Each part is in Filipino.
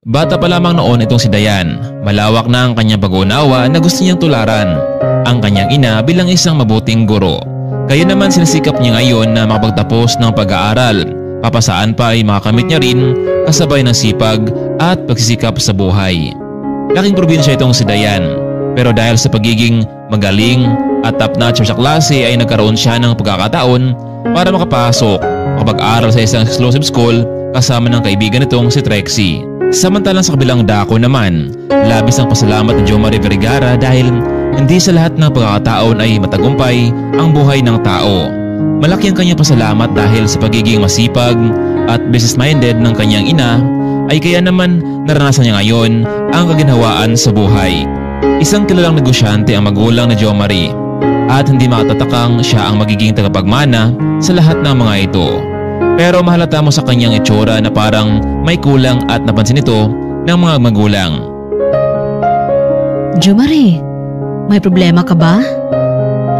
Bata pa lamang noon itong si Dayan. Malawak na ang kanyang pag-uunawa na gusto niyang tularan ang kanyang ina bilang isang mabuting guro. Kaya naman sinisikap niya ngayon na makapagtapos ng pag-aaral. Papasaan pa ay makakamit niya rin kasabay ng sipag at pagsisikap sa buhay. Laking probinsya itong si Dayan, pero dahil sa pagiging magaling at top-notch sa klase ay nagkaroon siya ng pagkakataon para makapag-aral sa isang exclusive school kasama ng kaibigan nitong si Trexie. Samantalang sa kabilang dako naman, labis ang pasalamat ni Jomari Vergara dahil hindi sa lahat ng pagkakataon ay matagumpay ang buhay ng tao. Malaki ang kanyang pasalamat dahil sa pagiging masipag at business-minded ng kanyang ina ay kaya naman naranasan niya ngayon ang kaginhawaan sa buhay. Isang kilalang negosyante ang magulang ni Jomari at hindi makatatakang siya ang magiging tagapagmana sa lahat ng mga ito. Pero mahalata mo sa kanyang itsura na parang may kulang at napansin ito ng mga magulang. Jomari, may problema ka ba?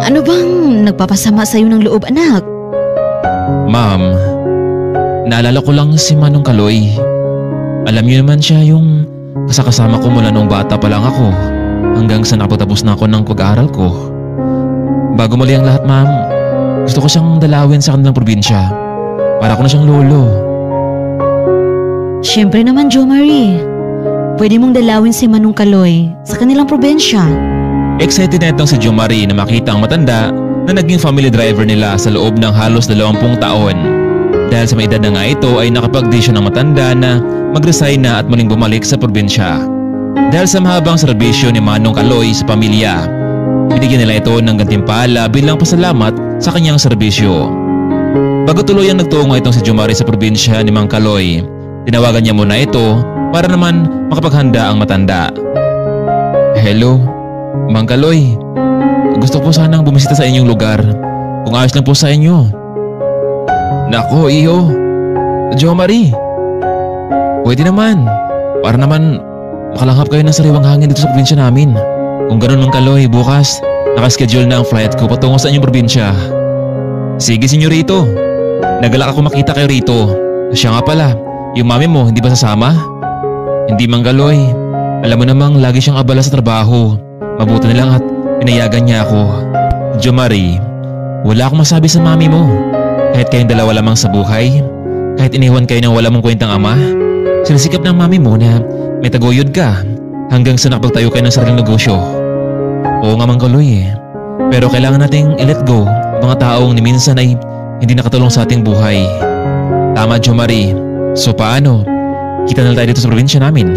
Ano bang nagpapasama sa iyo ng loob, anak? Ma'am, naalala ko lang si Manong Kaloy. Alam niyo naman siya yung kasakasama ko mula nung bata pa lang ako hanggang sa nakapagtapos na ako ng pag-aaral ko. Bago muli ang lahat, ma'am, gusto ko siyang dalawin sa kanilang probinsya. Para ko na siyang lolo. Siyempre naman, Jomari. Pwede mong dalawin si Manong Kaloy sa kanilang probensya. Excited na itong si Jomari na makita ang matanda na naging family driver nila sa loob ng halos 20 taon. Dahil sa may edad na nga ito ay nakapag-desisyon ng matanda na mag-resign na at muling bumalik sa probinsya. Dahil sa mahabang serbisyo ni Manong Kaloy sa pamilya, binigyan nila ito ng gantimpala bilang pasalamat sa kanyang serbisyo. Bago tuluyang nagtungo itong si Jomari sa probinsya ni Mang Kaloy, tinawagan niya muna ito para naman makapaghanda ang matanda. Hello, Mang Kaloy. Gusto ko sanang bumisita sa inyong lugar kung ayos lang po sa inyo. Nako, iyo. Jomari. Pwede naman. Para naman makalanghap kayo ng sariwang hangin dito sa probinsya namin. Kung ganun, Mang Kaloy, bukas nakaschedule na ang flight ko patungo sa inyong probinsya. Sige, senyorito. Nagalak ako makita kayo rito. Siya nga pala, yung mami mo hindi ba sasama? Hindi, Mang Kaloy. Alam mo namang lagi siyang abala sa trabaho. Mabuti na lang at pinayagan niya ako. Jomari, wala akong masabi sa mami mo. Kahit kayong dalawa lamang sa buhay, kahit iniwan kayo ng wala mong kwentang ama, sinisikap ng mami mo na may taguyod ka hanggang sa nakapagtayo kayo ng sariling negosyo. Oo nga, Mang Kaloy. Pero kailangan nating i-let go mga taong ni minsan ay hindi nakatulong sa ating buhay. Tama, Jomari. So paano? Kita na tayo dito sa probinsya namin.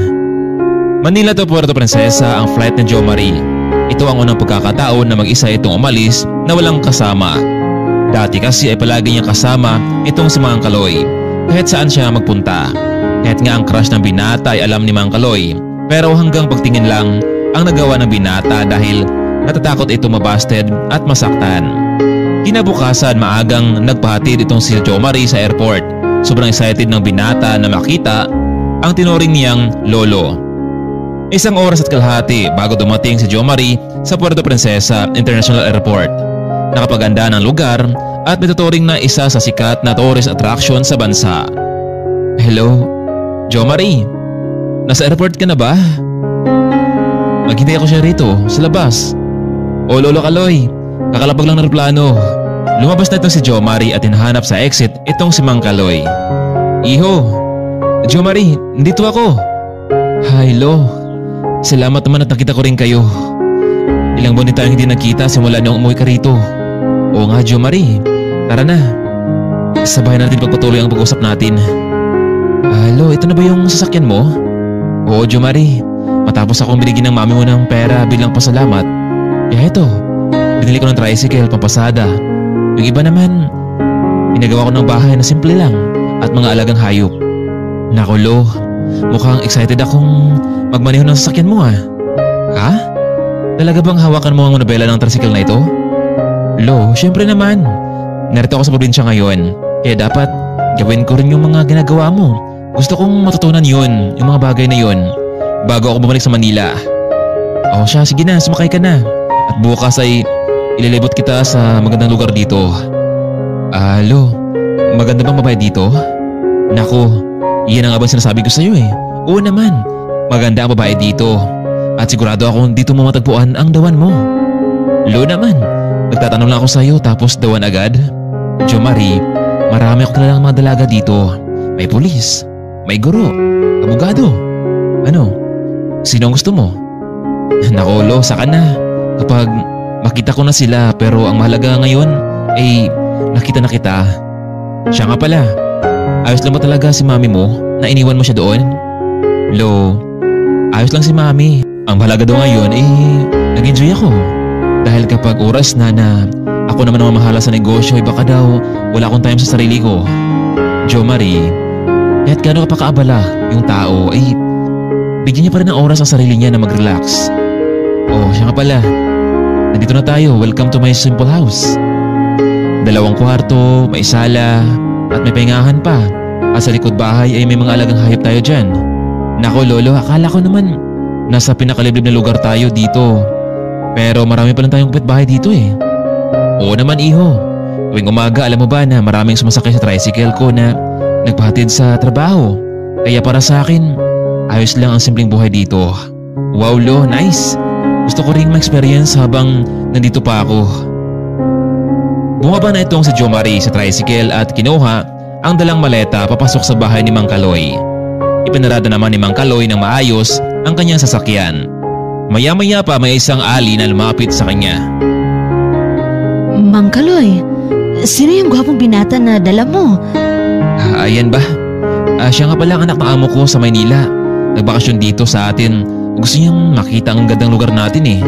Manila to Puerto Princesa ang flight ni Jomari. Ito ang unang pagkakataon na mag-isa itong umalis na walang kasama. Dati kasi ay palagi niyang kasama itong si Mang Kaloy kahit saan siya magpunta. Kahit nga ang crush ng binata ay alam ni Mang Kaloy, pero hanggang pagtingin lang ang nagawa ng binata dahil natatakot ito mabasted at masaktan. Kinabukasan, maagang nagpahatid itong si Jomari sa airport. Sobrang excited ng binata na makita ang tinuring niyang lolo. 1 oras at kalahati bago dumating si Jomari sa Puerto Princesa International Airport. Nakapaganda ng lugar at matuturing na isa sa sikat na tourist attraction sa bansa. Hello, Jomari. Nasa airport ka na ba? Maghintay ako siya rito sa labas. O Lolo Kaloy, kakalapag lang ng aeroplano. Lumabas na itong si Jomari at hinahanap sa exit itong si Mang Kaloy. Iho, Jomari, nandito ako. Hi, Lo. Salamat naman at nakita ko rin kayo. Ilang buwan din tayong hindi nagkita simula niyong umuwi ka rito. Oo nga, Jomari. Tara na. Sabay natin pagpatuloy ang pag-usap natin. Lo, ito na ba yung sasakyan mo? Oo, Jomari. Matapos akong binigyan ng mami mo ng pera bilang pasalamat, kaya ito, binili ko ng tricycle pampasada. Yung iba naman, inagawa ko ng bahay na simple lang at mga alagang hayop. Naku, Lo, mukhang excited akong magmaneho ng sasakyan mo. Ha? Talaga bang hawakan mo ang manubela ng tricycle na ito? Lo, syempre naman. Narito ako sa probinsya ngayon, kaya dapat gawin ko rin yung mga ginagawa mo. Gusto kong matutunan yun, yung mga bagay na yun, bago ako bumalik sa Manila. O siya, sige na, sumakay ka na. At bukas ay ililibot kita sa magandang lugar dito. Lo, maganda bang babae dito? Naku, iyan ang nga bang sinasabi ko sa'yo eh. Oo naman, maganda ang babae dito. At sigurado akong dito mo matagpuan ang dawan mo. Lo naman, nagtatanong lang ako sa iyo tapos dawan agad. Jo Marie, marami ako talagang mga dalaga dito. May pulis, may guro, abogado. Ano? Sino ang gusto mo? Nako Lo, saka na. Kapag makita ko na sila pero ang mahalaga ngayon ay nakita na kita. Siya nga pala, ayos lang ba talaga si mami mo na iniwan mo siya doon? Lo, ayos lang si mami. Ang mahalaga daw ngayon ay nag-enjoy ako. Dahil kapag oras na ako naman ang mamahala sa negosyo ay baka daw wala akong time sa sarili ko. Jo Marie, kahit gaano ka pa kaabala yung tao ay bigyan niya pa rin ng oras sa sarili niya na mag-relax. Oh, siya nga pala. Nandito na tayo. Welcome to my simple house. 2 kwarto, may sala, at may pahingahan pa. At sa likod bahay ay may mga alagang hayop tayo dyan. Nako Lolo, akala ko naman nasa pinakaliblib na lugar tayo dito. Pero marami pa lang tayong kapitbahay dito eh. Oo naman iho. Tuwing umaga alam mo ba na maraming sumasakay sa tricycle ko na nagpahatid sa trabaho. Kaya para sa akin, ayos lang ang simpleng buhay dito. Wow Lo, nice. Gusto ko ring ma-experience habang nandito pa ako. Bumaba na itong si Jo Marie sa tricycle at kinuha ang dalang maleta papasok sa bahay ni Mang Kaloy. Ipinarada naman ni Mang Kaloy ng maayos ang kanyang sasakyan. Maya-maya pa may isang ali na lumapit sa kanya. Mang Kaloy, sino yung gwapong binata na dala mo? Ayan ba? Siya nga pala ang anak ng amo ko sa Maynila. Nagbakasyon dito sa atin. Gusto niyang makita ang gandang lugar natin eh.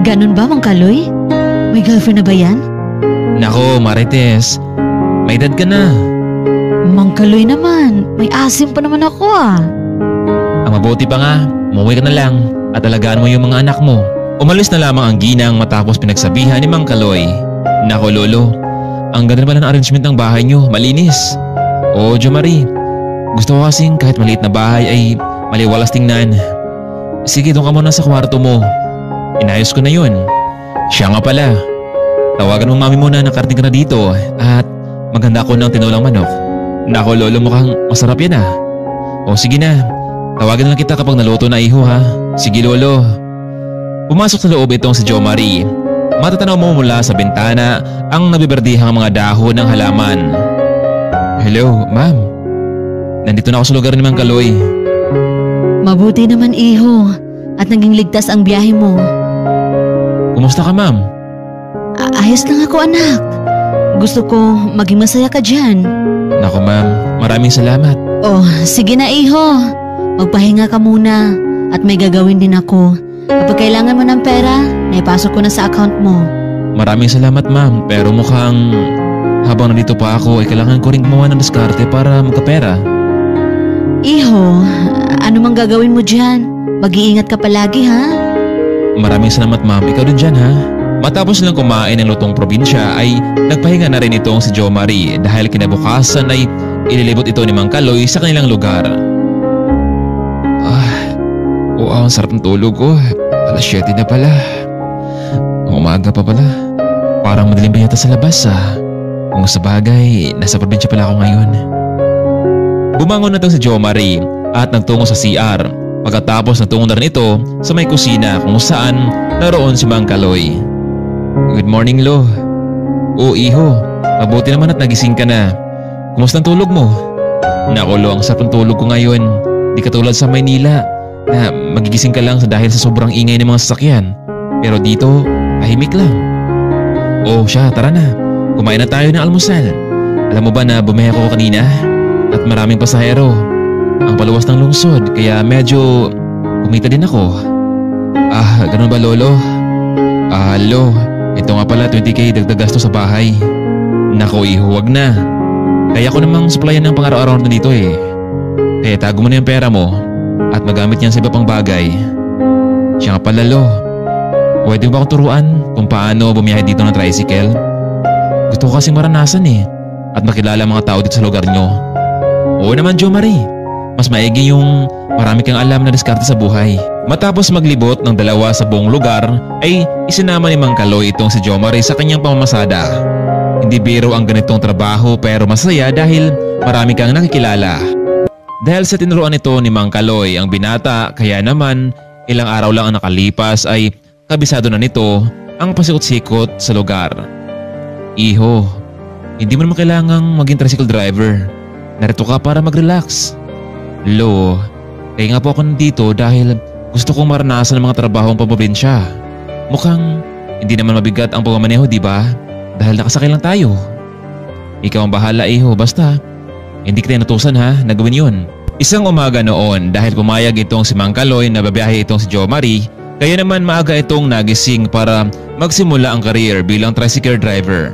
Ganun ba, Mang Kaloy? May girlfriend na ba yan? Nako, Marites. May edad ka na. Mang Kaloy naman, may asim pa naman ako ah. Ang mabuti pa nga, umuwi ka na lang at alagaan mo yung mga anak mo. Umalis na lamang ang ginang matapos pinagsabihan ni Mang Kaloy. Nako Lolo, ang ganda naman ng arrangement ng bahay niyo, malinis. Oo Jo Marie, gusto ko kasing kahit maliit na bahay ay maliwalas tingnan. Sige, doon ka muna sa kwarto mo. Inayos ko na yun. Siya nga pala, tawagan mo mami mo na nakarating ka na dito at maganda ako ng tinulang manok. Nako Lolo, mukhang masarap yan ah. O sige na, tawagan na lang kita kapag naluto na iho ha. Sige Lolo. Pumasok sa loob itong si Jo Marie. Matatanaw mo mula sa bintana ang nabiberdihang mga dahon ng halaman. Hello, ma'am. Nandito na ako sa lugar ni Mang Kaloy. Mabuti naman iho at naging ligtas ang biyahe mo. Kumusta ka ma'am? Ayos lang ako anak. Gusto ko maging masaya ka dyan. Naku ma'am, maraming salamat. Oh, sige na iho. Magpahinga ka muna at may gagawin din ako. Kapag kailangan mo ng pera, naipasok ko na sa account mo. Maraming salamat ma'am, pero mukhang habang nandito pa ako ay kailangan ko rin gumawa ng diskarte para magkapera. Iho, ano mang gagawin mo dyan? Mag-iingat ka palagi ha? Maraming salamat ma'am, ikaw din dyan ha. Matapos nilang kumain ng lutong probinsya ay nagpahinga na rin itong si Jo Marie dahil kinabukasan ay ililibot ito ni Mang Kaloy sa kanilang lugar. Ang sarap ng tulog ko. 7:00 na pala. Umaga pa pala. Parang madilim pa yata sa labas ah. Kung sa bagay, nasa probinsya pala ako ngayon. Bumangon na itong si Jo Marie at nagtungo sa CR. Pagkatapos nagtungo na rin ito sa may kusina kung saan naroon si Mang Kaloy. Good morning Lo. Oo iho, mabuti naman at nagising ka na. Kumusta ang tulog mo? Naku Lo, ang sarap ng tulog ko ngayon. Di katulad sa Maynila na magigising ka lang dahil sa sobrang ingay ng mga sasakyan. Pero dito, tahimik lang. Oh siya, tara na. Kumain na tayo ng almusal. Alam mo ba na bumaya ako kanina? At maraming pasahero. Ang paluwas ng lungsod, kaya medyo kumita din ako. Ganun ba Lolo? Lo, ito nga pala 20,000 dagdag gasto sa bahay. Nako iho, wag na. Kaya ko namang supplyan ng pang-araw-araw na dito eh. Kaya tago mo na yung pera mo at magamit niyan sa iba pang bagay. Siya nga pala Lo, pwede mo ba akong turuan kung paano bumiyahe dito ng tricycle? Gusto ko kasing maranasan eh at makilala mga tao dito sa lugar nyo. Oo naman Jo Marie, mas maigi yung marami kang alam na diskarte sa buhay. Matapos maglibot ng dalawa sa buong lugar ay isinama ni Mang Kaloy itong si Jo Marie sa kanyang pamamasada. Hindi biro ang ganitong trabaho pero masaya dahil marami kang nakikilala. Dahil sa tinuruan nito ni Mang Kaloy ang binata, kaya naman ilang araw lang ang nakalipas ay kabisado na nito ang pasikot-sikot sa lugar. Iho, hindi mo naman kailangang maging tricycle driver. Narito ka para mag-relax. Lo, kaya nga po ako nandito dahil gusto kong maranasan ang mga trabahong pamprobinsya. Mukhang hindi naman mabigat ang pagmamaneho, di ba? Dahil nakasakay lang tayo. Ikaw ang bahala, Iho, basta hindi kita inutusan ha, na gawin yun. Isang umaga noon dahil pumayag itong si Mang Kaloy na babiyahe itong si Jo Marie, kaya naman maaga itong nagising para magsimula ang career bilang tricycle driver.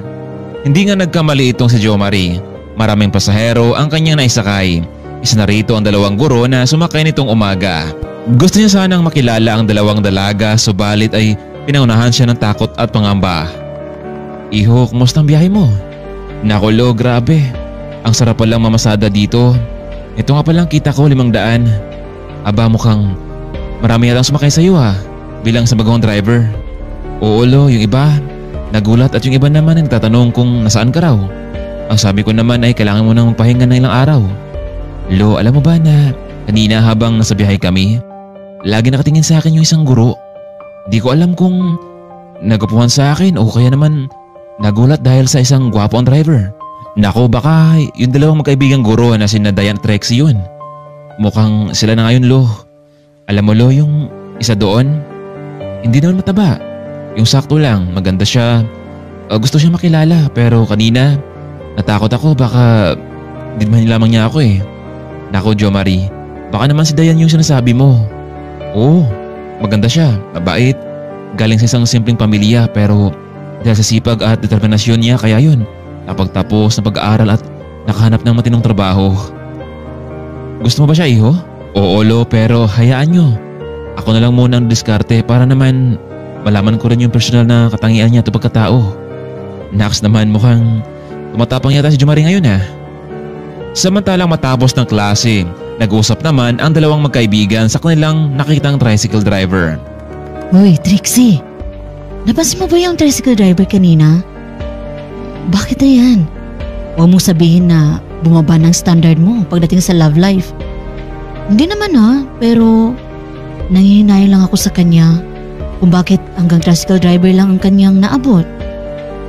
Hindi nga nagkamali itong si Jo Marie. Maraming pasahero ang kanyang naisakay. Isa na rito ang 2 guro na sumakay nitong umaga. Gusto niya sanang makilala ang 2 dalaga subalit ay pinangunahan siya ng takot at pangamba. Iho, kumusta ang biyahe mo? Naku Lo, grabe. Ang sarap palang mamasada dito. Ito nga palang kita ko 500. Aba, mukhang marami yatang sumakay sa iyo ha, bilang sa bagong driver. Oo Lo, yung iba nagulat at yung iba naman ay nagtatanong kung nasaan ka raw. Ang sabi ko naman ay kailangan mo nang magpahinga ng ilang araw. Lo, alam mo ba na kanina habang nasa biyahe kami, lagi nakatingin sa akin yung isang guro. Di ko alam kung nagupuhan sa akin o kaya naman nagulat dahil sa isang gwapo ang driver. Nako, baka yung 2 magkaibigang guro na sina Dayan at Trexie yun. Mukhang sila na ngayon Lo. Alam mo Lo, yung isa doon, hindi naman mataba. Yung sakto lang, maganda siya. Gusto siya makilala pero kanina natakot ako baka hindi lamang niya ako eh. Nako Jo Marie, baka naman si Dayan yung sinasabi mo. Oo, maganda siya, mabait. Galing sa isang simpleng pamilya pero dahil sa sipag at determinasyon niya kaya yun. Napagtapos ng pag-aaral at nakahanap ng matinong trabaho. Gusto mo ba siya Iho? Oo Lo, pero hayaan nyo. Ako na lang muna ang diskarte para naman malaman ko rin yung personal na katangian niya at pagkatao. Next naman mukhang tumatapang yata si Jo Marie ngayon ha. Samantalang matapos ng klase, nag-usap naman ang 2 magkaibigan sa kanilang nakitang tricycle driver. Uy, Trixie. Napansin mo ba yung tricycle driver kanina? Bakit na yan? Huwag mong sabihin na bumaba ng standard mo pagdating sa love life. Hindi naman ha, pero nangihinayang lang ako sa kanya kung bakit hanggang tricycle driver lang ang kanyang naabot.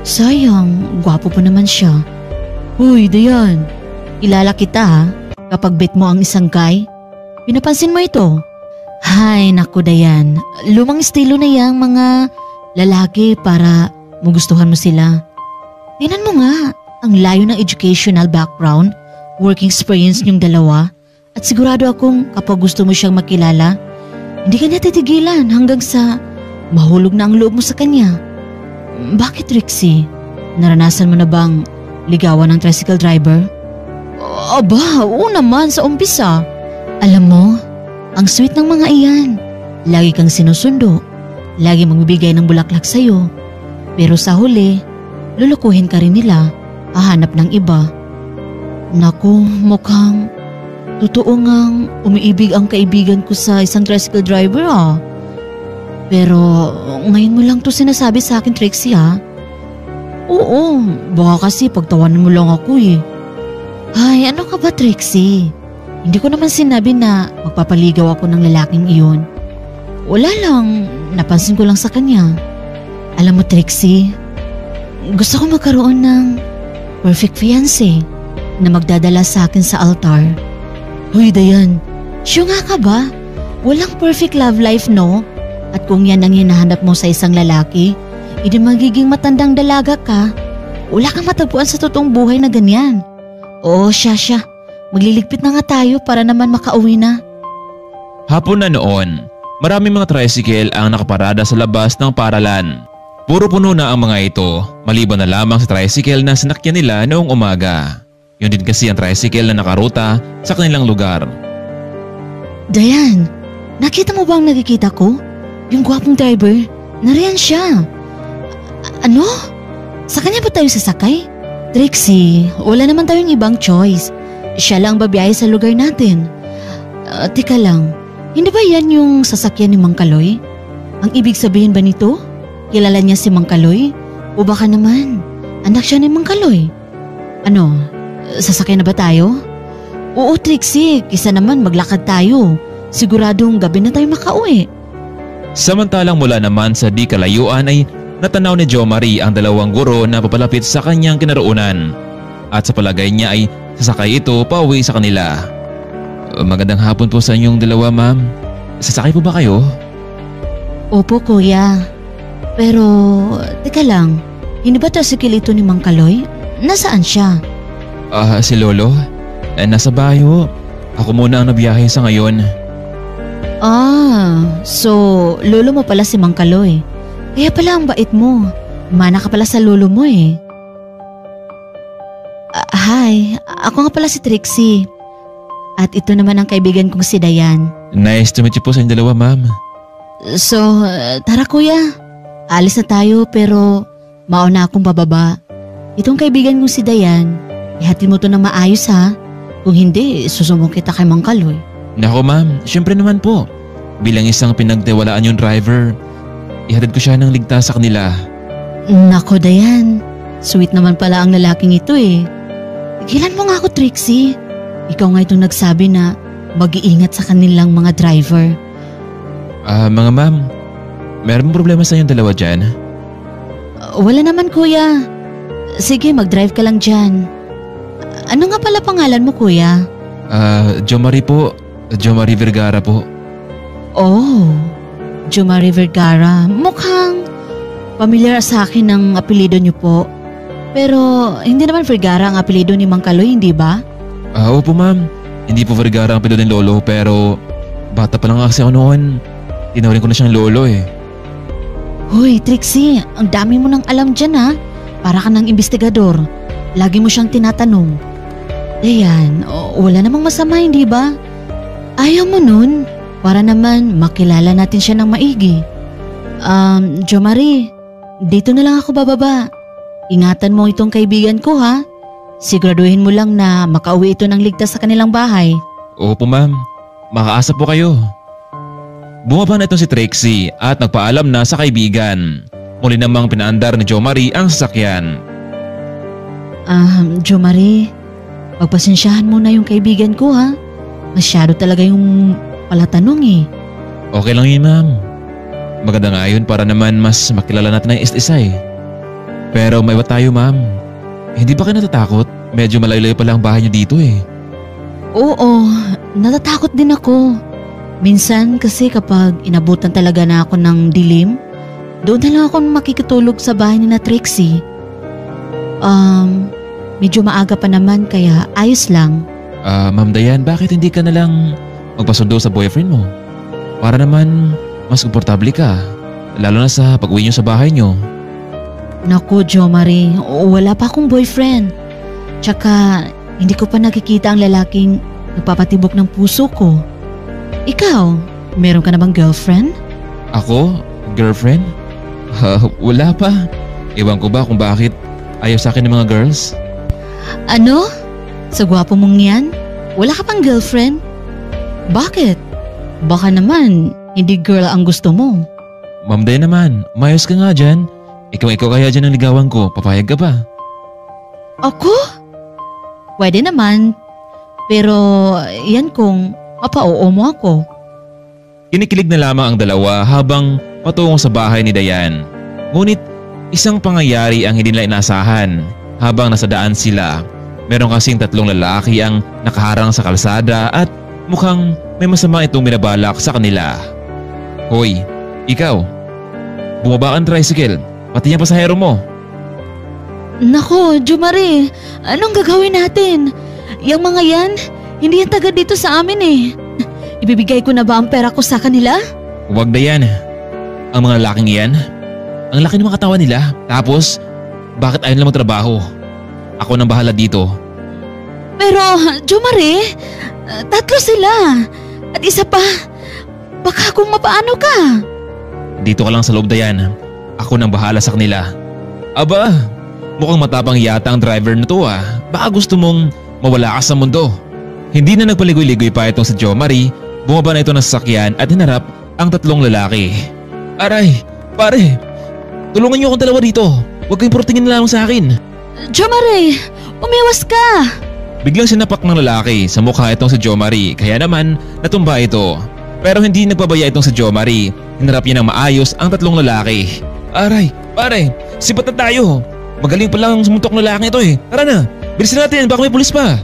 Sayang, gwapo pa naman siya. Uy, Dayan, kilala kita ha. Kapag bet mo ang isang guy, pinapansin mo ito. Hay, naku Dayan, lumang estilo na yang mga lalaki para magustuhan mo sila. Tingnan mo nga, ang layo ng educational background, working experience niyong 2 at sigurado akong kapag gusto mo siyang makilala, hindi ka niya titigilan hanggang sa mahulog na ang loob mo sa kanya. Bakit Trixie? Naranasan mo na bang ligawan ng tricycle driver? Aba, oo naman sa umpisa. Alam mo, ang sweet ng mga iyan. Lagi kang sinusundo, lagi magbibigay ng bulaklak sa'yo. Pero sa huli, lulukuhin ka rin nila, hahanap ng iba. Naku, mukhang totoo ngang umiibig ang kaibigan ko sa isang tricycle driver ah. Pero ngayon mo lang to sinasabi sa akin Trixie ha? Oo, baka kasi pagtawanan mo lang ako eh. Ay, ano ka ba Trixie? Hindi ko naman sinabi na magpapaligaw ako ng lalaking iyon. Wala lang, napansin ko lang sa kanya. Alam mo Trixie, gusto ko magkaroon ng perfect fiancé na magdadala sa akin sa altar. Hoy Dayan, sure nga ka ba? Walang perfect love life no? At kung yan ang hinahanap mo sa isang lalaki, hindi magiging matandang dalaga ka. Wala kang matagpuan sa totoong buhay na ganyan. Oo siya, magliligpit na nga tayo para naman makauwi na. Hapon na noon, maraming mga tricycle ang nakaparada sa labas ng paaralan. Puro puno na ang mga ito, maliban na lamang sa tricycle na sinakyan nila noong umaga. Yun din kasi ang tricycle na nakaruta sa kanilang lugar. Dayan, nakita mo ba ang nakikita ko? Yung gwapong driver, nariyan siya. Ano? Sa kanya ba tayo sasakay? Trixie, wala naman tayong ibang choice. Siya lang babiyahe sa lugar natin. Teka lang, hindi ba yan yung sasakyan ni Mang Kaloy? Ang ibig sabihin ba nito? Kilala niya si Mang Kaloy? O baka naman, anak siya ni Mang Kaloy? Ano, sasakyan na ba tayo? Oo, Trixie, kisa naman maglakad tayo. Siguradong gabi na tayo makauwi. Samantalang mula naman sa di kalayuan ay natanaw ni Jo Marie ang dalawang guro na papalapit sa kanyang kinaroonan. At sa palagay niya ay sasakay ito pauwi sa kanila. Magandang hapon po sa inyong dalawa, ma'am. Sasakay po ba kayo? Opo, kuya. Pero, teka lang, hindi ba tricycle ito ni Mang Kaloy? Nasaan siya? Si Lolo? Nasa bahay ho. Ako muna ang nabiyahe sa ngayon. So, lolo mo pala si Mang Kaloy. Kaya pala ang bait mo. Mana ka pala sa lolo mo eh. Hi, ako nga pala si Trixie. At ito naman ang kaibigan kong si Dayan. Nice to meet you po sa inyong dalawa, ma'am. So, tara kuya. Alis na tayo pero mauna akong bababa. Itong kaibigan kong si Dayan, ihatid mo to na maayos ha. Kung hindi, susumbong kita kay Mang Kaloy. Nako ma'am, syempre naman po. Bilang isang pinagtiwalaan yung driver, ihatid ko siya ng ligtas sa kanila. Nako Dayan, sweet naman pala ang lalaking ito eh. Tigilan mo nga ako, Trixie. Ikaw nga itong nagsabi na mag-iingat sa kanilang mga driver. Mga ma'am, meron problema sa inyong dalawa dyan? Wala naman kuya. Sige, mag-drive ka lang dyan. Ano nga pala pangalan mo kuya? Jo Marie po. Jo Marie Vergara po. Oh, Jo Marie Vergara. Mukhang pamilyar sa akin ang apelido niyo po. Pero hindi naman Vergara ang apelido ni Mang Kaloy, hindi ba? Opo ma'am. Hindi po Vergara ang apelido ng lolo pero bata pa lang kasi ako noon. Tinawrin ko na siyang lolo eh. Hoy Trixie, ang dami mo nang alam dyan ha. Para ka ng investigador. Lagi mo siyang tinatanong. Dayan, wala namang masama hindi ba? Ayaw mo nun. Para naman makilala natin siya ng maigi. Jo Marie, dito na lang ako bababa. Ingatan mo itong kaibigan ko ha. Siguraduhin mo lang na makauwi ito ng ligtas sa kanilang bahay. Opo ma'am, makaasa po kayo. Bumaba na ito si Trixie at nagpaalam na sa kaibigan. Muli namang pinaandar ni Jo Marie ang sasakyan. Jo Marie, pagpasensyahan mo na yung kaibigan ko ha. Masyado talaga yung palatanong eh. Okay lang yun ma'am. Maganda nga yun para naman mas makilala natin ang isa eh. Pero may iba tayo ma'am. Hindi ba kayo natatakot? Medyo malayo-layo pala ang bahay niyo dito eh. Oo, natatakot din ako. Minsan kasi kapag inabutan talaga na ako ng dilim, doon na lang ako makikitulog sa bahay ni na Trixie. Medyo maaga pa naman kaya ayos lang. Ma'am Dayan, bakit hindi ka na lang magpasundo sa boyfriend mo? Para naman mas komportable ka, lalo na sa pag-uwi niyo sa bahay niyo. Naku, Jo Marie, wala pa akong boyfriend. Tsaka hindi ko pa nakikita ang lalaking nagpapatibok ng puso ko. Ikaw, meron ka na bang girlfriend? Ako? Girlfriend? Wala pa. Ewan ko ba kung bakit ayaw sa akin ng mga girls? Ano? Sa gwapo mong yan? Wala ka pang girlfriend? Bakit? Baka naman, hindi girl ang gusto mo. Ma'am Dayan naman, mayos ka nga dyan. Ikaw kaya dyan ang ligawan ko, papayag ka ba? Ako? Pwede naman. Pero yan kung mapa-oo mo ako. Kinikilig na lamang ang dalawa habang patungo sa bahay ni Dayan. Ngunit isang pangyayari ang hindi nila inasahan. Habang nasa daan sila, meron kasing tatlong lalaki ang nakaharang sa kalsada at mukhang may masama itong binabalak sa kanila. Hoy, ikaw, bumaba ka ng tricycle, pati yung pasahero mo. Nako, Jo Marie, anong gagawin natin? Yang mga yan, hindi yan taga dito sa amin eh. Ibibigay ko na ba ang pera ko sa kanila? Huwag Dayan. Ang mga lalaking iyan, ang laki ng mga katawan nila. Tapos, bakit ayaw nila magtrabaho? Ako nang bahala dito. Pero, Jo Marie, tatlo sila. At isa pa, baka kung mapaano ka. Dito ka lang sa loob Dayan. Ako nang bahala sa kanila. Aba, mukhang matapang yata ang driver na to ah. Baka gusto mong mawala ka sa mundo. Hindi na nagpaligoy-ligoy pa itong si Jo Marie. Bumaba na ito ng sasakyan at hinarap ang tatlong lalaki. Aray, pare, tulungan niyo akong dalawa dito. Huwag kayong puro tingin na lang sa akin. Jo Marie, umiwas ka. Biglang sinapak ng lalaki sa mukha itong si Jo Marie kaya naman natumba ito. Pero hindi nagpabaya itong si Jo Marie. Hinarap niya ng maayos ang tatlong lalaki. Aray, pare, sipat na tayo. Magaling pa lang ang sumuntok na lalaki ito eh. Tara na, bilisan natin baka may pulis pa.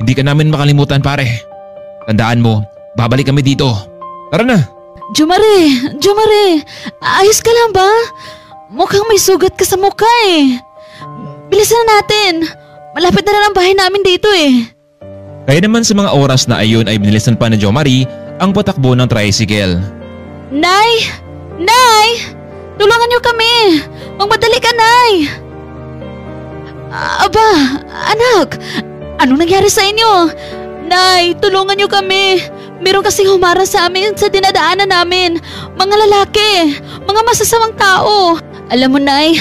Hindi ka namin makalimutan pare. Tandaan mo, babalik kami dito. Tara na. Jo Marie, ayos ka lang ba? Mukhang may sugat ka sa mukha eh. Bilisan na natin. Malapit na rin ang bahay namin dito eh. Kaya naman sa mga oras na ayon ay binilisan pa ni Jo Marie ang patakbo ng tricycle. Nay! Nay! Tulungan niyo kami! Magmadali ka, Nay! Aba, anak! Anong nangyari sa inyo? Nay, tulungan niyo kami! Meron kasing humarang sa amin sa dinadaanan namin. Mga lalaki, mga masasamang tao. Alam mo, Nay,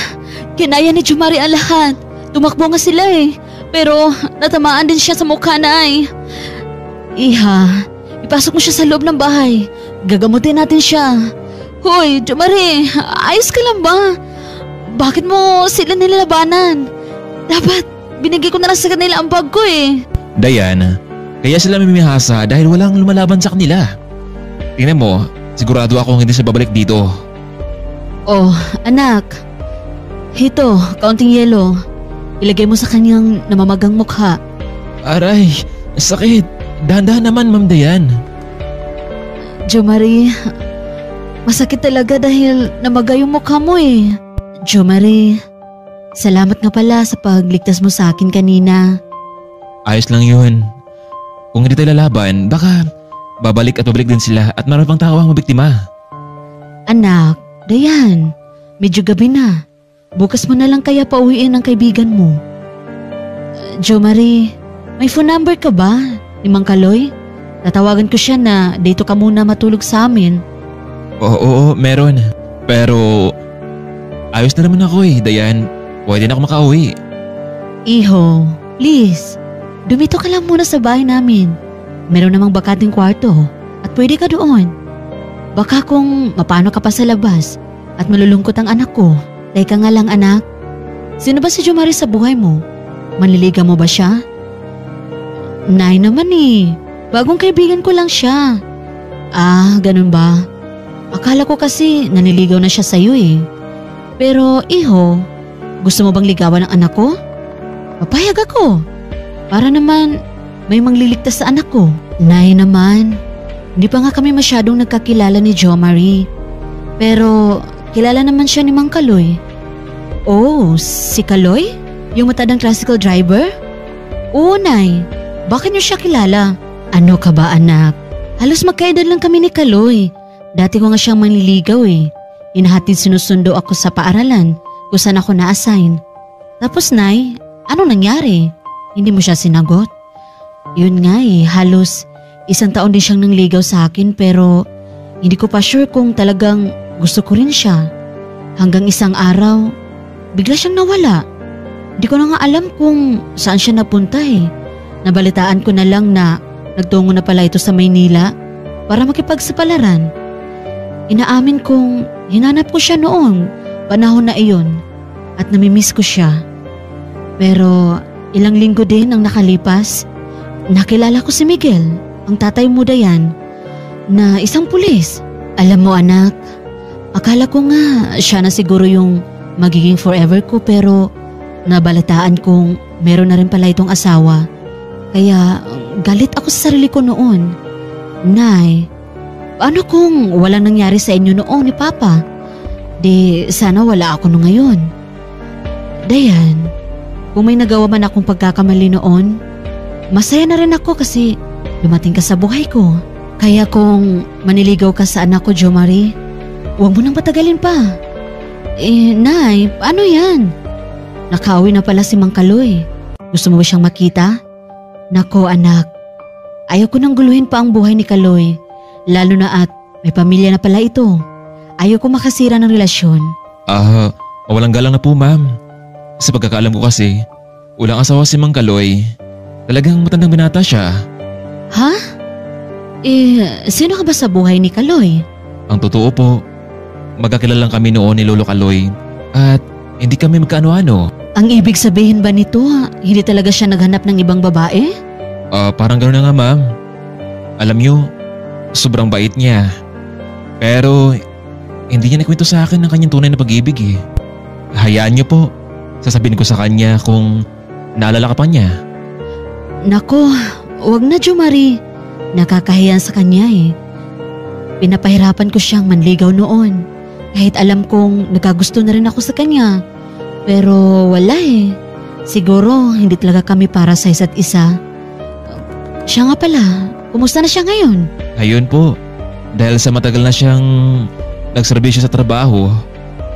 kinaya ni Jo Marie ang lahat. Tumakbo nga sila eh. Pero natamaan din siya sa mukha, Nay. Iha, ipasok mo siya sa loob ng bahay. Gagamutin natin siya. Hoy, Jo Marie, ayos ka lang ba? Bakit mo sila nilalabanan? Dapat binigay ko na lang sa kanila ang bag ko eh. Diane, kaya sila mimihasa dahil walang lumalaban sa kanila. Tingnan mo, sigurado akong hindi siya babalik dito. Oh, anak. Ito, kaunting yelo. Ilagay mo sa kanyang namamagang mukha. Aray, sakit. Dahan-dahan naman, Ma'am Diane. Jo Marie, masakit talaga dahil namaga yung mukha mo eh. Jo Marie, salamat nga pala sa pagligtas mo sa akin kanina. Ayos lang yun. Kung hindi tayo lalaban, baka babalik at babalik din sila at marami pang tao ang mabiktima. Anak, Dayan, medyo gabi na. Bukas mo na lang kaya pauwiin ang kaibigan mo. Jo Marie, may phone number ka ba ni Mang Kaloy? Tatawagan ko siya na dito ka muna matulog sa amin. Oo, meron. Pero ayos na naman ako eh, Dayan. Pwede na ako makauwi. Iho, please. Dumito ka lang muna sa bahay namin. Meron namang bakating kwarto at pwede ka doon. Baka kung mapano ka pa sa labas at malulungkot ang anak ko. Teka nga lang anak, sino ba si Jo Marie sa buhay mo? Manliligaw mo ba siya? Nay naman eh, bagong kaibigan ko lang siya. Ah, ganun ba? Akala ko kasi naniligaw na siya sa'yo eh. Pero iho, gusto mo bang ligawan ng anak ko? Papayag ako. Para naman may mangliligtas sa anak ko. Nay naman, hindi pa nga kami masyadong nagkakilala ni Jo Marie. Pero kilala naman siya ni Mang Kaloy. Oh, si Kaloy? Yung matandang tricycle driver? Oo, Nay. Bakit niyo siya kilala? Ano ka ba, anak? Halos magkaedad lang kami ni Kaloy. Dati ko nga siyang manliligaw eh. Inahatid sinusundo ako sa paaralan kung saan ako na-assign. Tapos, Nay, anong nangyari? Hindi mo siya sinagot? Yun nga eh, halos 1 taon din siyang nangligaw sa akin pero hindi ko pa sure kung talagang gusto ko rin siya. Hanggang isang araw, bigla siyang nawala. Di ko na nga alam kung saan siya napunta eh. Nabalitaan ko na lang na nagtungo na pala ito sa Maynila para makipagsapalaran. Inaamin kong hinanap ko siya noong panahon na iyon at namimiss ko siya. Pero ilang linggo din ang nakalipas, nakilala ko si Miguel, ang tatay mo Dayan, na isang pulis. Alam mo anak, akala ko nga siya na siguro yung magiging forever ko pero nabalataan kong meron na rin pala itong asawa. Kaya galit ako sa sarili ko noon. Nay, paano kung walang nangyari sa inyo noon ni Papa? Di sana wala ako no ngayon. Dayan, kung may nagawa man akong pagkakamali noon, masaya na rin ako kasi dumating ka sa buhay ko. Kaya kung maniligaw ka sa anak ko, Jo Marie, huwag mo nang patagalin pa. Nay, paano yan? Nakauwi na pala si Mang Kaloy. Gusto mo ba siyang makita? Nako anak, ayaw ko nang guluhin pa ang buhay ni Kaloy. Lalo na at may pamilya na pala ito. Ayaw ko makasira ng relasyon. Walang galang na po ma'am. Sa pagkakaalam ko kasi, walang asawa si Mang Kaloy. Talagang matandang binata siya. Ha? Sino ka ba sa buhay ni Kaloy? Ang totoo po, magkakilala lang kami noon ni Lolo Kaloy at hindi kami magkaano-ano. Ang ibig sabihin ba nito, hindi talaga siya naghanap ng ibang babae? Parang gano'n na nga ma'am. Alam niyo, sobrang bait niya. Pero hindi niya nakwento sa akin ng kanyang tunay na pag-ibig eh. Hayaan niyo po, sasabihin ko sa kanya kung naalala ka pa niya. Nako, wag na Jo Marie. Nakakahiyan sa kanya eh. Pinapahirapan ko siyang manligaw noon. Kahit alam kong nagkagusto na rin ako sa kanya. Pero wala eh. Siguro hindi talaga kami para sa isa't isa. Siya nga pala, kumusta na siya ngayon? Ayun po, dahil sa matagal na siyang nagserbisyo sa trabaho,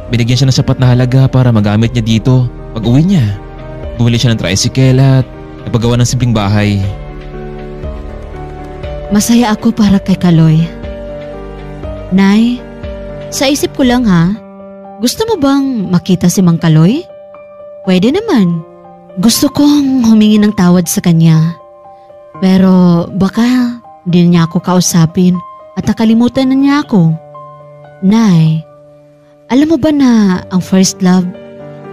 binigyan siya ng sapat na halaga para magamit niya dito pag uwi niya. Bumili siya ng tricycle at nagpagawa ng simpleng bahay. Masaya ako para kay Kaloy. Nay, sa isip ko lang ha, gusto mo bang makita si Mang Kaloy? Pwede naman. Gusto kong humingi ng tawad sa kanya. Pero baka hindi niya ako kausapin at nakalimutan na niya ako. Nay, alam mo ba na ang first love,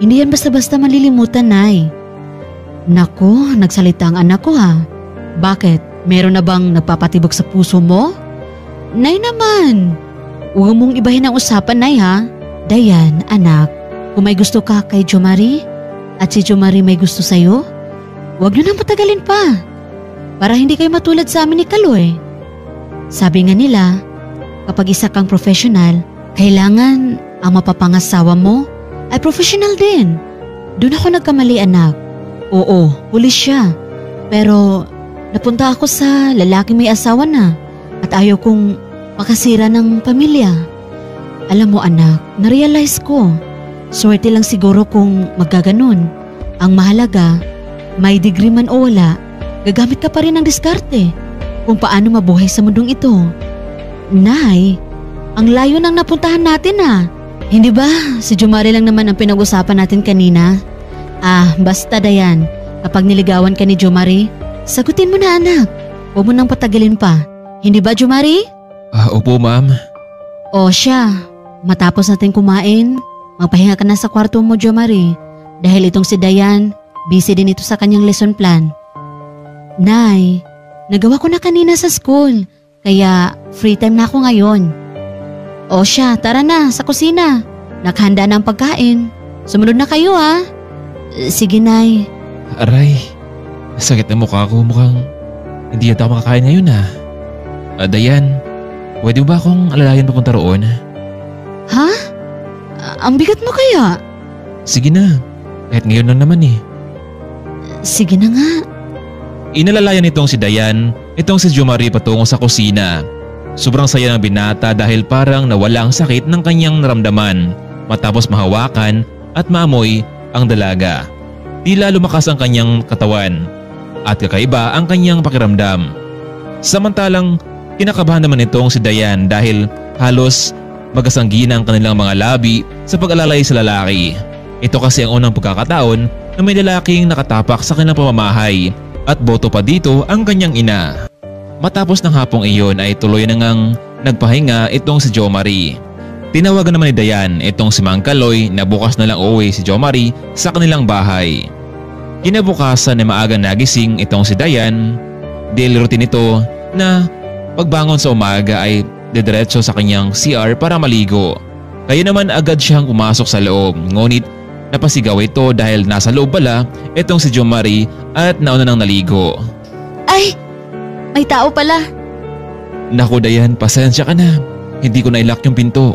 hindi yan basta-basta malilimutan, Nay. Naku, nagsalita ang anak ko ha. Bakit? Meron na bang nagpapatibok sa puso mo? Nay naman, huwag mong ibahin ang usapan, Nay ha. Dayan, anak, kung may gusto ka kay Jo Marie at si Jo Marie may gusto sa'yo, huwag nyo nang patagalin pa. Para hindi kayo matulad sa amin ni Kaloy. Sabi nga nila, kapag isa kang professional, kailangan ang mapapangasawa mo ay professional din. Doon ako nagkamali, anak. Oo, pulis siya. Pero napunta ako sa lalaking may asawa na at ayaw kong makasira ng pamilya. Alam mo anak, narealize ko. Swerte lang siguro kung magaganon. Ang mahalaga, may degree man o wala, gagamit ka pa rin ng diskarte kung paano mabuhay sa mundong ito. Nay, ang layo nang napuntahan natin ah. Hindi ba si Jo Marie lang naman ang pinag-usapan natin kanina? Basta Dayan, kapag niligawan ka ni Jo Marie, sagutin mo na anak. Huwag mo nang patagalin pa. Hindi ba Jo Marie? Opo ma'am. O siya, matapos natin kumain, magpahinga ka na sa kwarto mo Jo Marie. Dahil itong si Dayan, busy din ito sa kanyang lesson plan. Nay, nagawa ko na kanina sa school, kaya free time na ako ngayon. O siya, tara na sa kusina. Naghanda na ang pagkain. Sumunod na kayo ha. Sige Nay. Aray, sakit na mukha ko. Mukhang hindi yata ako makakain ngayon ha. Dayan, pwede ba akong alalayan papunta roon? Ha? Ang bigat mo kaya? Sige na, kahit ngayon lang naman eh. Sige na nga. Inalalayan nitong si Dayan, itong si Jo Marie patungo sa kusina. Sobrang saya ng binata dahil parang nawala ang sakit ng kanyang naramdaman matapos mahawakan at maamoy ang dalaga. Tila lumakas ang kanyang katawan at kakaiba ang kanyang pakiramdam. Samantalang kinakabahan naman itong si Dayan dahil halos magasanggina ang kanilang mga labi sa pag-alalay sa lalaki. Ito kasi ang unang pagkakataon na may lalaking nakatapak sa kanilang pamamahay at boto pa dito ang kanyang ina. Matapos ng hapong iyon ay tuloy na ngang nagpahinga itong si Jo Marie. Tinawagan naman ni Dayan itong si Mang Kaloy na bukas na lang uuwi si Jo Marie sa kanilang bahay. Kinabukasan ay maagang nagising itong si Dayan. Daily routine ito na pagbangon sa umaga ay didiretso sa kanyang CR para maligo. Kaya naman agad siyang pumasok sa loob, ngunit napasigaw ito dahil nasa loob pala itong si Jo Marie at nauna nang naligo. Ay! May tao pala. Naku Dayan, pasensya ka na. Hindi ko na-lock yung pinto.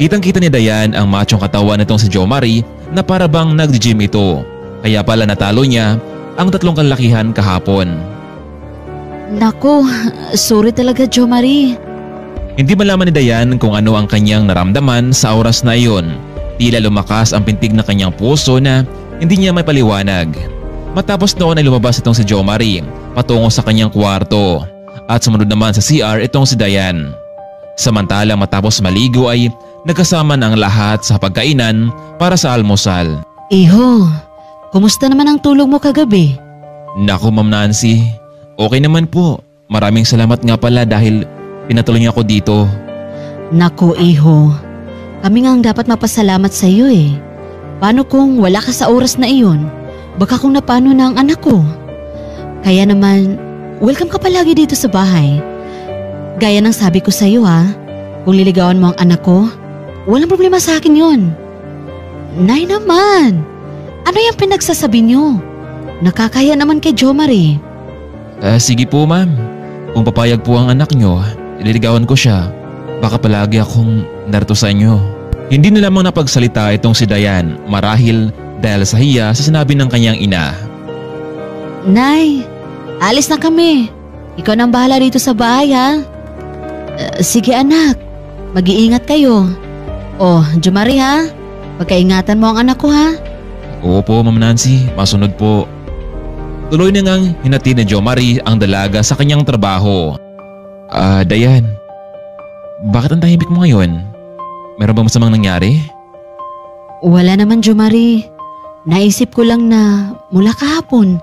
Kitang-kita ni Dayan ang machong katawan nitong si Jo Marie na para bang nag-gym ito. Kaya pala natalo niya ang 3 kalakihan kahapon. Naku, sorry talaga Jo Marie. Hindi malaman ni Dayan kung ano ang kanyang naramdaman sa oras na iyon. Tila lumakas ang pintig ng kanyang puso na hindi niya may paliwanag. Matapos noon ay lumabas itong si Jo Marie patungo sa kanyang kwarto at sumunod naman sa CR itong si Dayan. Samantalang matapos maligo ay nagkasama na ang lahat sa pagkainan para sa almusal. Iho, kumusta naman ang tulog mo kagabi? Naku Ma'am Nancy, okay naman po. Maraming salamat nga pala dahil pinatuloy niyo ako dito. Naku Iho, kami nga ang dapat mapasalamat sa iyo eh. Paano kung wala ka sa oras na iyon? Baka kung napano na ang anak ko. Kaya naman, welcome ka palagi dito sa bahay. Gaya ng sabi ko sa iyo kung liligawan mo ang anak ko, walang problema sa akin yon. Nay naman, ano yung pinagsasabi niyo? Nakakaya naman kay Jo Marie. Sige po ma'am, kung papayag po ang anak nyo, ililigawan ko siya. Baka palagi akong narito sa inyo. Hindi na lamang napagsalita itong si Dayan marahil dahil sa hiya sa sinabi ng kanyang ina. Nay, alis na kami. Ikaw nang bahala dito sa bahay sige anak, mag-iingat kayo. Jo Marie pagkaingatan mo ang anak ko Oo po Ma'am Nancy, masunod po. Tuloy na ngang hinatid ni Jo Marie ang dalaga sa kanyang trabaho. Dayan, bakit ang tahimik mo ngayon? Meron bang masamang nangyari? Wala naman Jo Marie. Naisip ko lang na mula kahapon,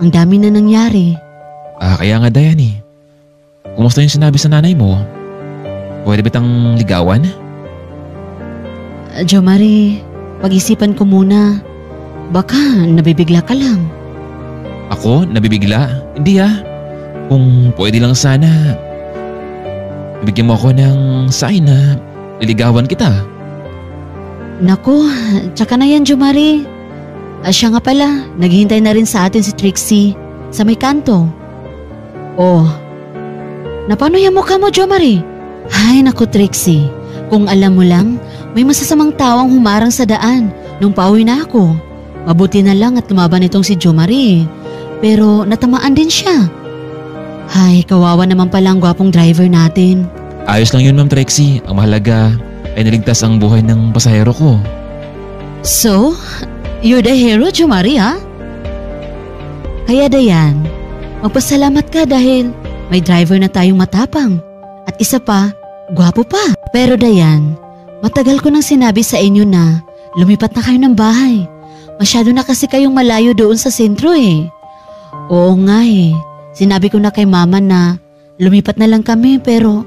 ang dami na nangyari. Kaya nga Dayan Kumusta yung sinabi sa nanay mo? Pwede bitang ligawan? Jo Marie, pag-isipan ko muna. Baka nabibigla ka lang. Ako? Nabibigla? Hindi Kung pwede lang sana, bigyan mo ako ng sign na liligawan kita. Naku, tsaka na yan Jo Marie. Siya nga pala, naghihintay na rin sa atin si Trixie sa may kanto. Napano yung mukha mo Jo Marie? Ay naku Trixie, kung alam mo lang, may masasamang tawang humarang sa daan nung pauwi na ako. Mabuti na lang at lumaban itong si Jo Marie. Pero natamaan din siya. Ay, kawawa naman pala ang gwapong driver natin. Ayos lang yun Ma'am Trixie. Ang mahalaga ay naligtas ang buhay ng pasahero ko. So, you're the hero Jo Marie Kaya Dayan, magpasalamat ka dahil may driver na tayong matapang. At isa pa, gwapo pa. Pero Dayan, matagal ko nang sinabi sa inyo na lumipat na kayo ng bahay. Masyado na kasi kayong malayo doon sa sentro Oo nga Sinabi ko na kay mama na lumipat na lang kami pero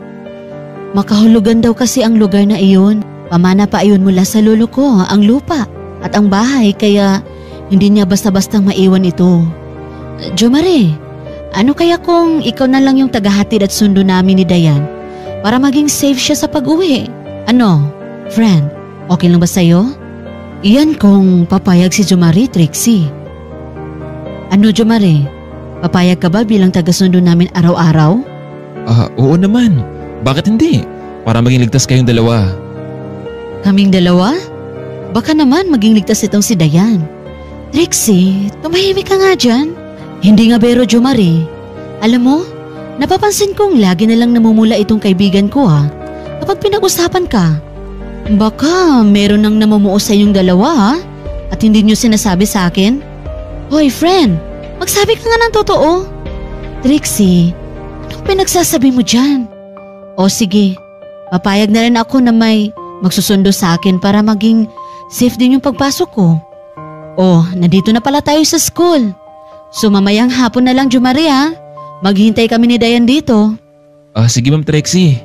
makahulugan daw kasi ang lugar na iyon. Pamana pa iyon mula sa lolo ko ang lupa at ang bahay kaya hindi niya basta-bastang maiwan ito. Jo Marie, ano kaya kung ikaw na lang yung tagahatid at sundo namin ni Dayan para maging safe siya sa pag-uwi? Ano, friend, okay lang ba sa'yo? Iyan kung papayag si Jo Marie, Trixie. Ano Jo Marie, papayag ka ba bilang taga-sundo namin araw-araw? Oo naman. Bakit hindi? Para maging ligtas kayong dalawa. Kaming dalawa? Baka naman maging ligtas itong si Dayan. Trixie, tumahimik ka nga dyan. Hindi nga bero Jo Marie. Alam mo, napapansin kong lagi na lang namumula itong kaibigan ko kapag pinag-usapan ka. Baka meron nang namumuo sa inyong dalawa at hindi nyo sinasabi sa akin? Hoy friend, magsabi ka nga ng totoo. Trixie, anong pinagsasabi mo dyan? Sige, papayag na rin ako na may magsusundo sa akin para maging safe din yung pagpasok ko. Nandito na pala tayo sa school. So mamayang hapon na lang Jo Marie Maghihintay kami ni Dayan dito. Sige Ma'am Trixie.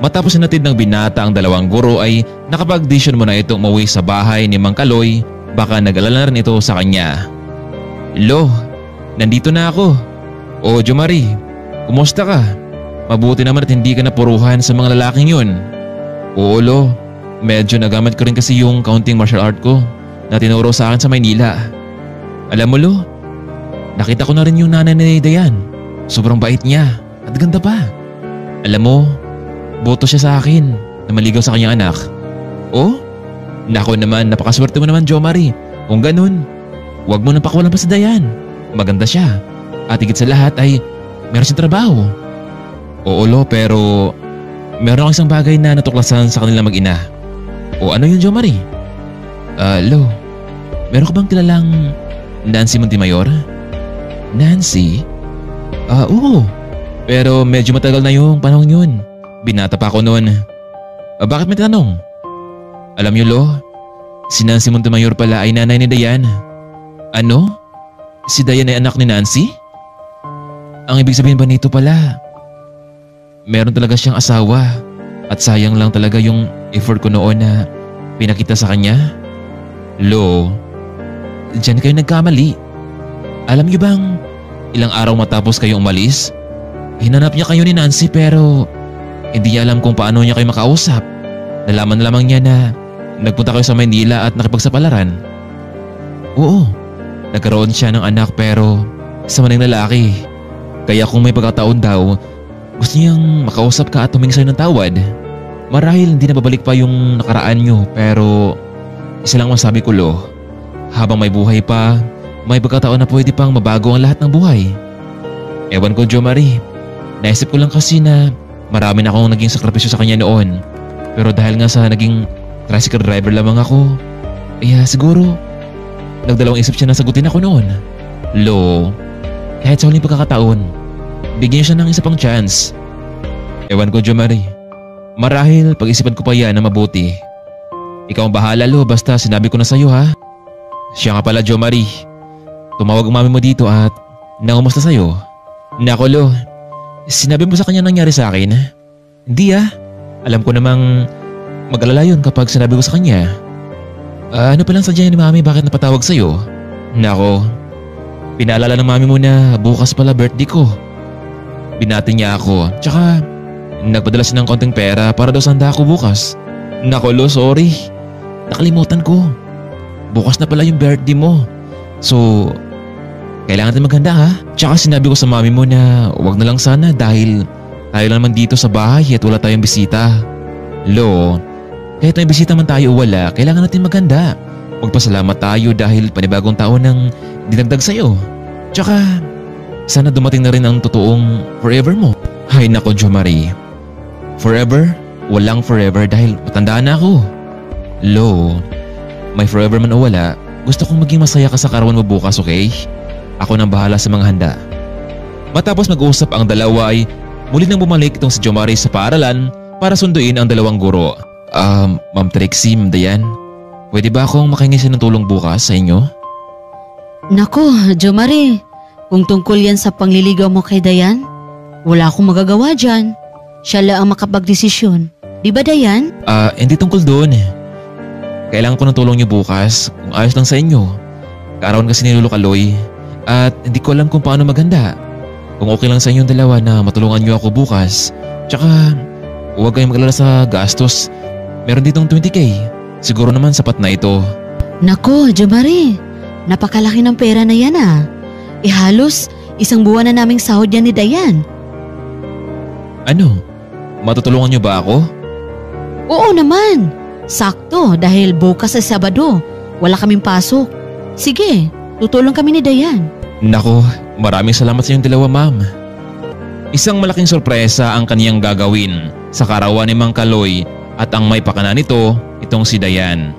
Matapos natid ng binata ang dalawang guro ay nakapag-decision mo na itong umuwi sa bahay ni Mang Kaloy. Baka nag-alala rin ito sa kanya. Lo, nandito na ako. Jo Marie, kumusta ka? Mabuti naman at hindi ka napuruhan sa mga lalaking yun. Oo Lo, medyo nagamit ko rin kasi yung counting martial art ko na tinuro sa akin sa Maynila. Alam mo Lo, nakita ko na rin yung nanay ni Dayan. Sobrang bait niya at ganda pa. Alam mo, boto siya sa akin na maligaw sa kanyang anak. Nako naman, napakaswerte mo naman Jo Marie. Kung ganun, huwag mo nang pakawalan pa sa Dayan. Maganda siya. At higit sa lahat ay meron siyang trabaho. Oo Lo, pero meron akong isang bagay na natuklasan sa kanila mag-ina. Ano yun Jo Marie? Lo, meron ka bang kilalang Nancy Montemayor? Nancy? Oo. Pero medyo matagal na yung panahon yun. Binata pa ako noon. Bakit may tanong? Alam niyo Lo, si Nancy Montemayor pala ay nanay ni Dayan. Ano? Si Dayan ay anak ni Nancy? Ang ibig sabihin ba nito pala, meron talaga siyang asawa at sayang lang talaga yung effort ko noon na pinakita sa kanya. Lo, diyan kayo nagkamali. Alam niyo bang ilang araw matapos kayo umalis, hinanap niya kayo ni Nancy pero hindi niya alam kung paano niya kayo makausap. Nalaman lamang niya na nagpunta kayo sa Maynila at nakipagsapalaran. Oo, nagkaroon siya ng anak pero sa maling lalaki. Kaya kung may pagkataon daw, gusto niyang makausap ka at humingi sa'yo ng tawad. Marahil hindi na babalik pa yung nakaraan niyo pero isa lang masabi ko, Lo. Habang may buhay pa, may pagkataon na pwede pang mabago ang lahat ng buhay. Ewan ko, Jo Marie. Naisip ko lang kasi na marami na akong naging sakripisyo sa kanya noon. Pero dahil nga sa naging tricycle driver lamang ako, siguro nagdalawang isip siya na sagutin ako noon. Lo, kahit sa huling pagkakataon, bigyan siya ng isa pang chance. Ewan ko, Jo Marie. Marahil pag-isipan ko pa yan na mabuti. Ikaw ang bahala, Lo, basta sinabi ko na sa'yo, ha? Siya nga pala, Jo Marie. Tumawag ang mami mo dito at nangumusta sa'yo. Nako, Lo, sinabi mo sa kanya nangyari sa akin? Hindi, ah. Alam ko namang mag-alala yun kapag sinabi ko sa kanya. Ano palang sadya ni mami bakit napatawag sa'yo? Nako, pinaalala ng mami mo na bukas pala birthday ko. Binati niya ako, tsaka nagpadala siya ng konting pera para daw sanda ako bukas. Nako, Lo, sorry. Nakalimutan ko. Bukas na pala yung birthday mo. So, kailangan natin maghanda, ha? Tsaka sinabi ko sa mami mo na wag na lang sana dahil tayo lang naman dito sa bahay at wala tayong bisita. Lo, kahit may bisita man tayo o wala, kailangan natin maghanda. Magpasalamat tayo dahil panibagong taon nang dinagdag sa'yo. Tsaka, sana dumating na rin ang totoong forever mo. Hay nako, Jo Marie. Forever? Walang forever dahil matanda na ako. Lo, may forever man o wala, gusto kong maging masaya ka sa karawan mo bukas, okay? Ako nang bahala sa mga handa. Matapos mag-usap ang dalawa ay muli nang bumalik itong si Jo Marie sa paaralan para sunduin ang dalawang guro. Ma'am Trixie, Ma'am Dayan, pwede ba akong makahingi ng tulong bukas sa inyo? Nako, Jo Marie, kung tungkol yan sa pangliligaw mo kay Dayan, wala akong magagawa dyan. Siya lang ang makapagdesisyon. Di ba, Dayan? Hindi tungkol doon. Kailangan ko ng tulong niyo bukas kung ayos lang sa inyo. Kaarawan kasi ni Lolo Kaloy at hindi ko alam kung paano maghanda. Kung okay lang sa inyong dalawa na matulungan niyo ako bukas. Tsaka huwag kayong mag-alala sa gastos. Meron ditong 20k. Siguro naman sapat na ito. Nako, Jo Marie, napakalaki ng pera na yan ah. Halos isang buwan na naming sahod yan ni Dayan. Ano? Matutulungan niyo ba ako? Oo naman. Sakto dahil bukas sa Sabado, wala kaming pasok. Sige, tutulong kami ni Dayan. Nako, maraming salamat sa inyong dalawa, ma'am. Isang malaking sorpresa ang kaniyang gagawin sa karawan ni Mang Kaloy at ang may pakana nito, itong si Dayan.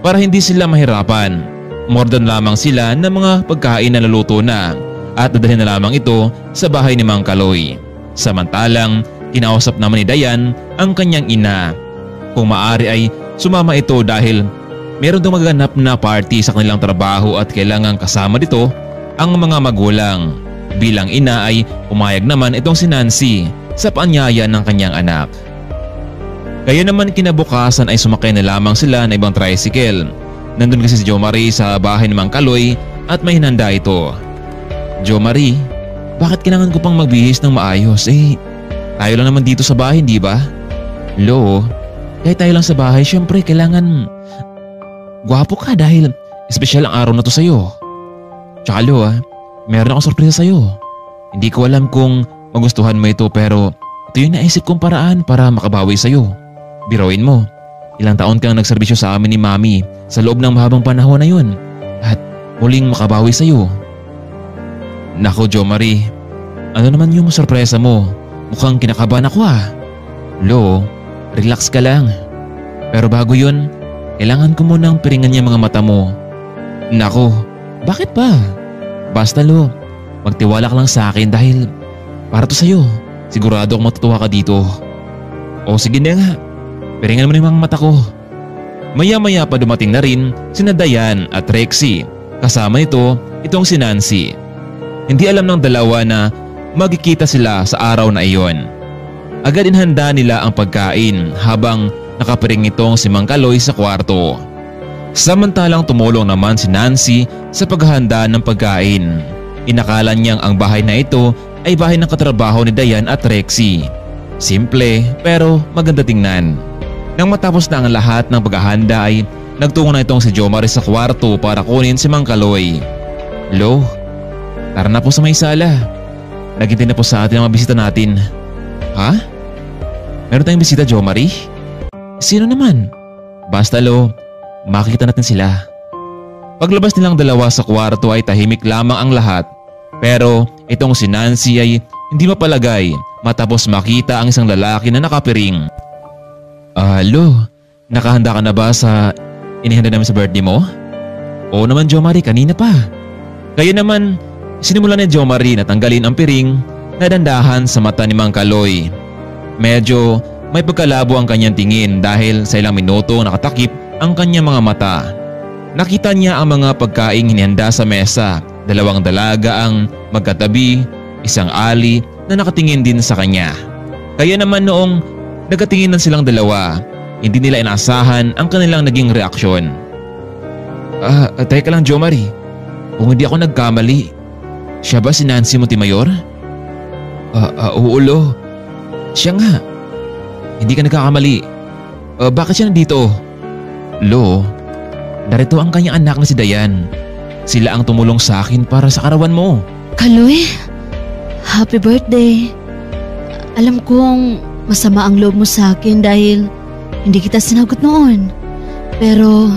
Para hindi sila mahirapan, mordan lamang sila ng mga pagkain na naluto na at dadalhin na lamang ito sa bahay ni Mang Kaloy. Samantalang, kinausap naman ni Dayan ang kanyang ina. Kung maaari ay sumama ito dahil meron daw magaganap na party sa kanilang trabaho at kailangang kasama dito ang mga magulang. Bilang ina ay umayag naman itong si Nancy sa paanyaya ng kanyang anak. Kaya naman kinabukasan ay sumakay na lamang sila na ibang tricycle. Nandun kasi si Jo Marie sa bahay ni Mang Kaloy at may hinanda ito. Jo Marie, bakit kailangan ko pang magbihis ng maayos? Tayo lang naman dito sa bahay, di ba? Lo, kahit tayo lang sa bahay, syempre kailangan gwapo ka dahil espesyal ang araw na to sa'yo. Tsaka Lo, meron akong sorpresa sa'yo. Hindi ko alam kung magustuhan mo ito pero ito yung naisip kong paraan para makabawi sa'yo. Biruin mo, ilang taon kang nagserbisyo sa amin ni Mami sa loob ng mahabang panahon na yun at muling makabawi sa'yo. Nako Jo Marie, ano naman yung sorpresa mo? Mukhang kinakabahan ako ah. Lo, relax ka lang. Pero bago yun, kailangan ko munang piringan niya mga mata mo. Nako, bakit pa? Basta Lo, magtiwala ka lang sa akin dahil para to sa'yo. Sigurado akong matutuwa ka dito. O sige na nga, piringan mo na yung mga mata ko. Maya-maya pa dumating na rin sina Dayan at Trixie. Kasama nito itong si Nancy. Hindi alam ng dalawa na magkikita sila sa araw na iyon. Agad inhanda nila ang pagkain habang nakapiring itong si Mang Kaloy sa kwarto. Samantalang tumulong naman si Nancy sa paghahanda ng pagkain. Inakala niyang ang bahay na ito ay bahay ng katrabaho ni Dayan at Rexy. Simple pero maganda tingnan. Nang matapos na ang lahat ng paghahanda ay nagtungo na itong si Jomari sa kwarto para kunin si Mang Kaloy. Lo, tara na po sa may sala. Naghintay na po sa atin ang mga bisita natin. Ha? Meron tayong bisita, Jomari? Sino naman? Basta Lo, makikita natin sila. Paglabas nilang dalawa sa kwarto ay tahimik lamang ang lahat. Pero itong si Nancy ay hindi mapalagay matapos makita ang isang lalaki na nakapiring. Lo, nakahanda ka na ba sa inihanda namin sa birthday mo? Oo naman Jomari, kanina pa. Kaya naman, sinimula ni Jomari na tanggalin ang piring na dandahan sa mata ni Mang Kaloy. Medyo may pagkalabo ang kanyang tingin dahil sa ilang minuto nakatakip ang kanyang mga mata. Nakita niya ang mga pagkaing hinihanda sa mesa, dalawang dalaga ang magkatabi, isang ali na nakatingin din sa kanya. Kaya naman noong nagkatinginan silang dalawa, hindi nila inaasahan ang kanilang naging reaksyon. Teka lang Jomari, kung hindi ako nagkamali, siya ba si Nancy Montemayor? Oo Lo, siya nga. Hindi ka nagkakamali. Bakit siya nandito? Lo, narito ang kanyang anak na si Dayan. Sila ang tumulong sa akin para sa karawan mo. Kaloy, happy birthday. Alam kong masama ang loob mo sa akin dahil hindi kita sinagot noon. Pero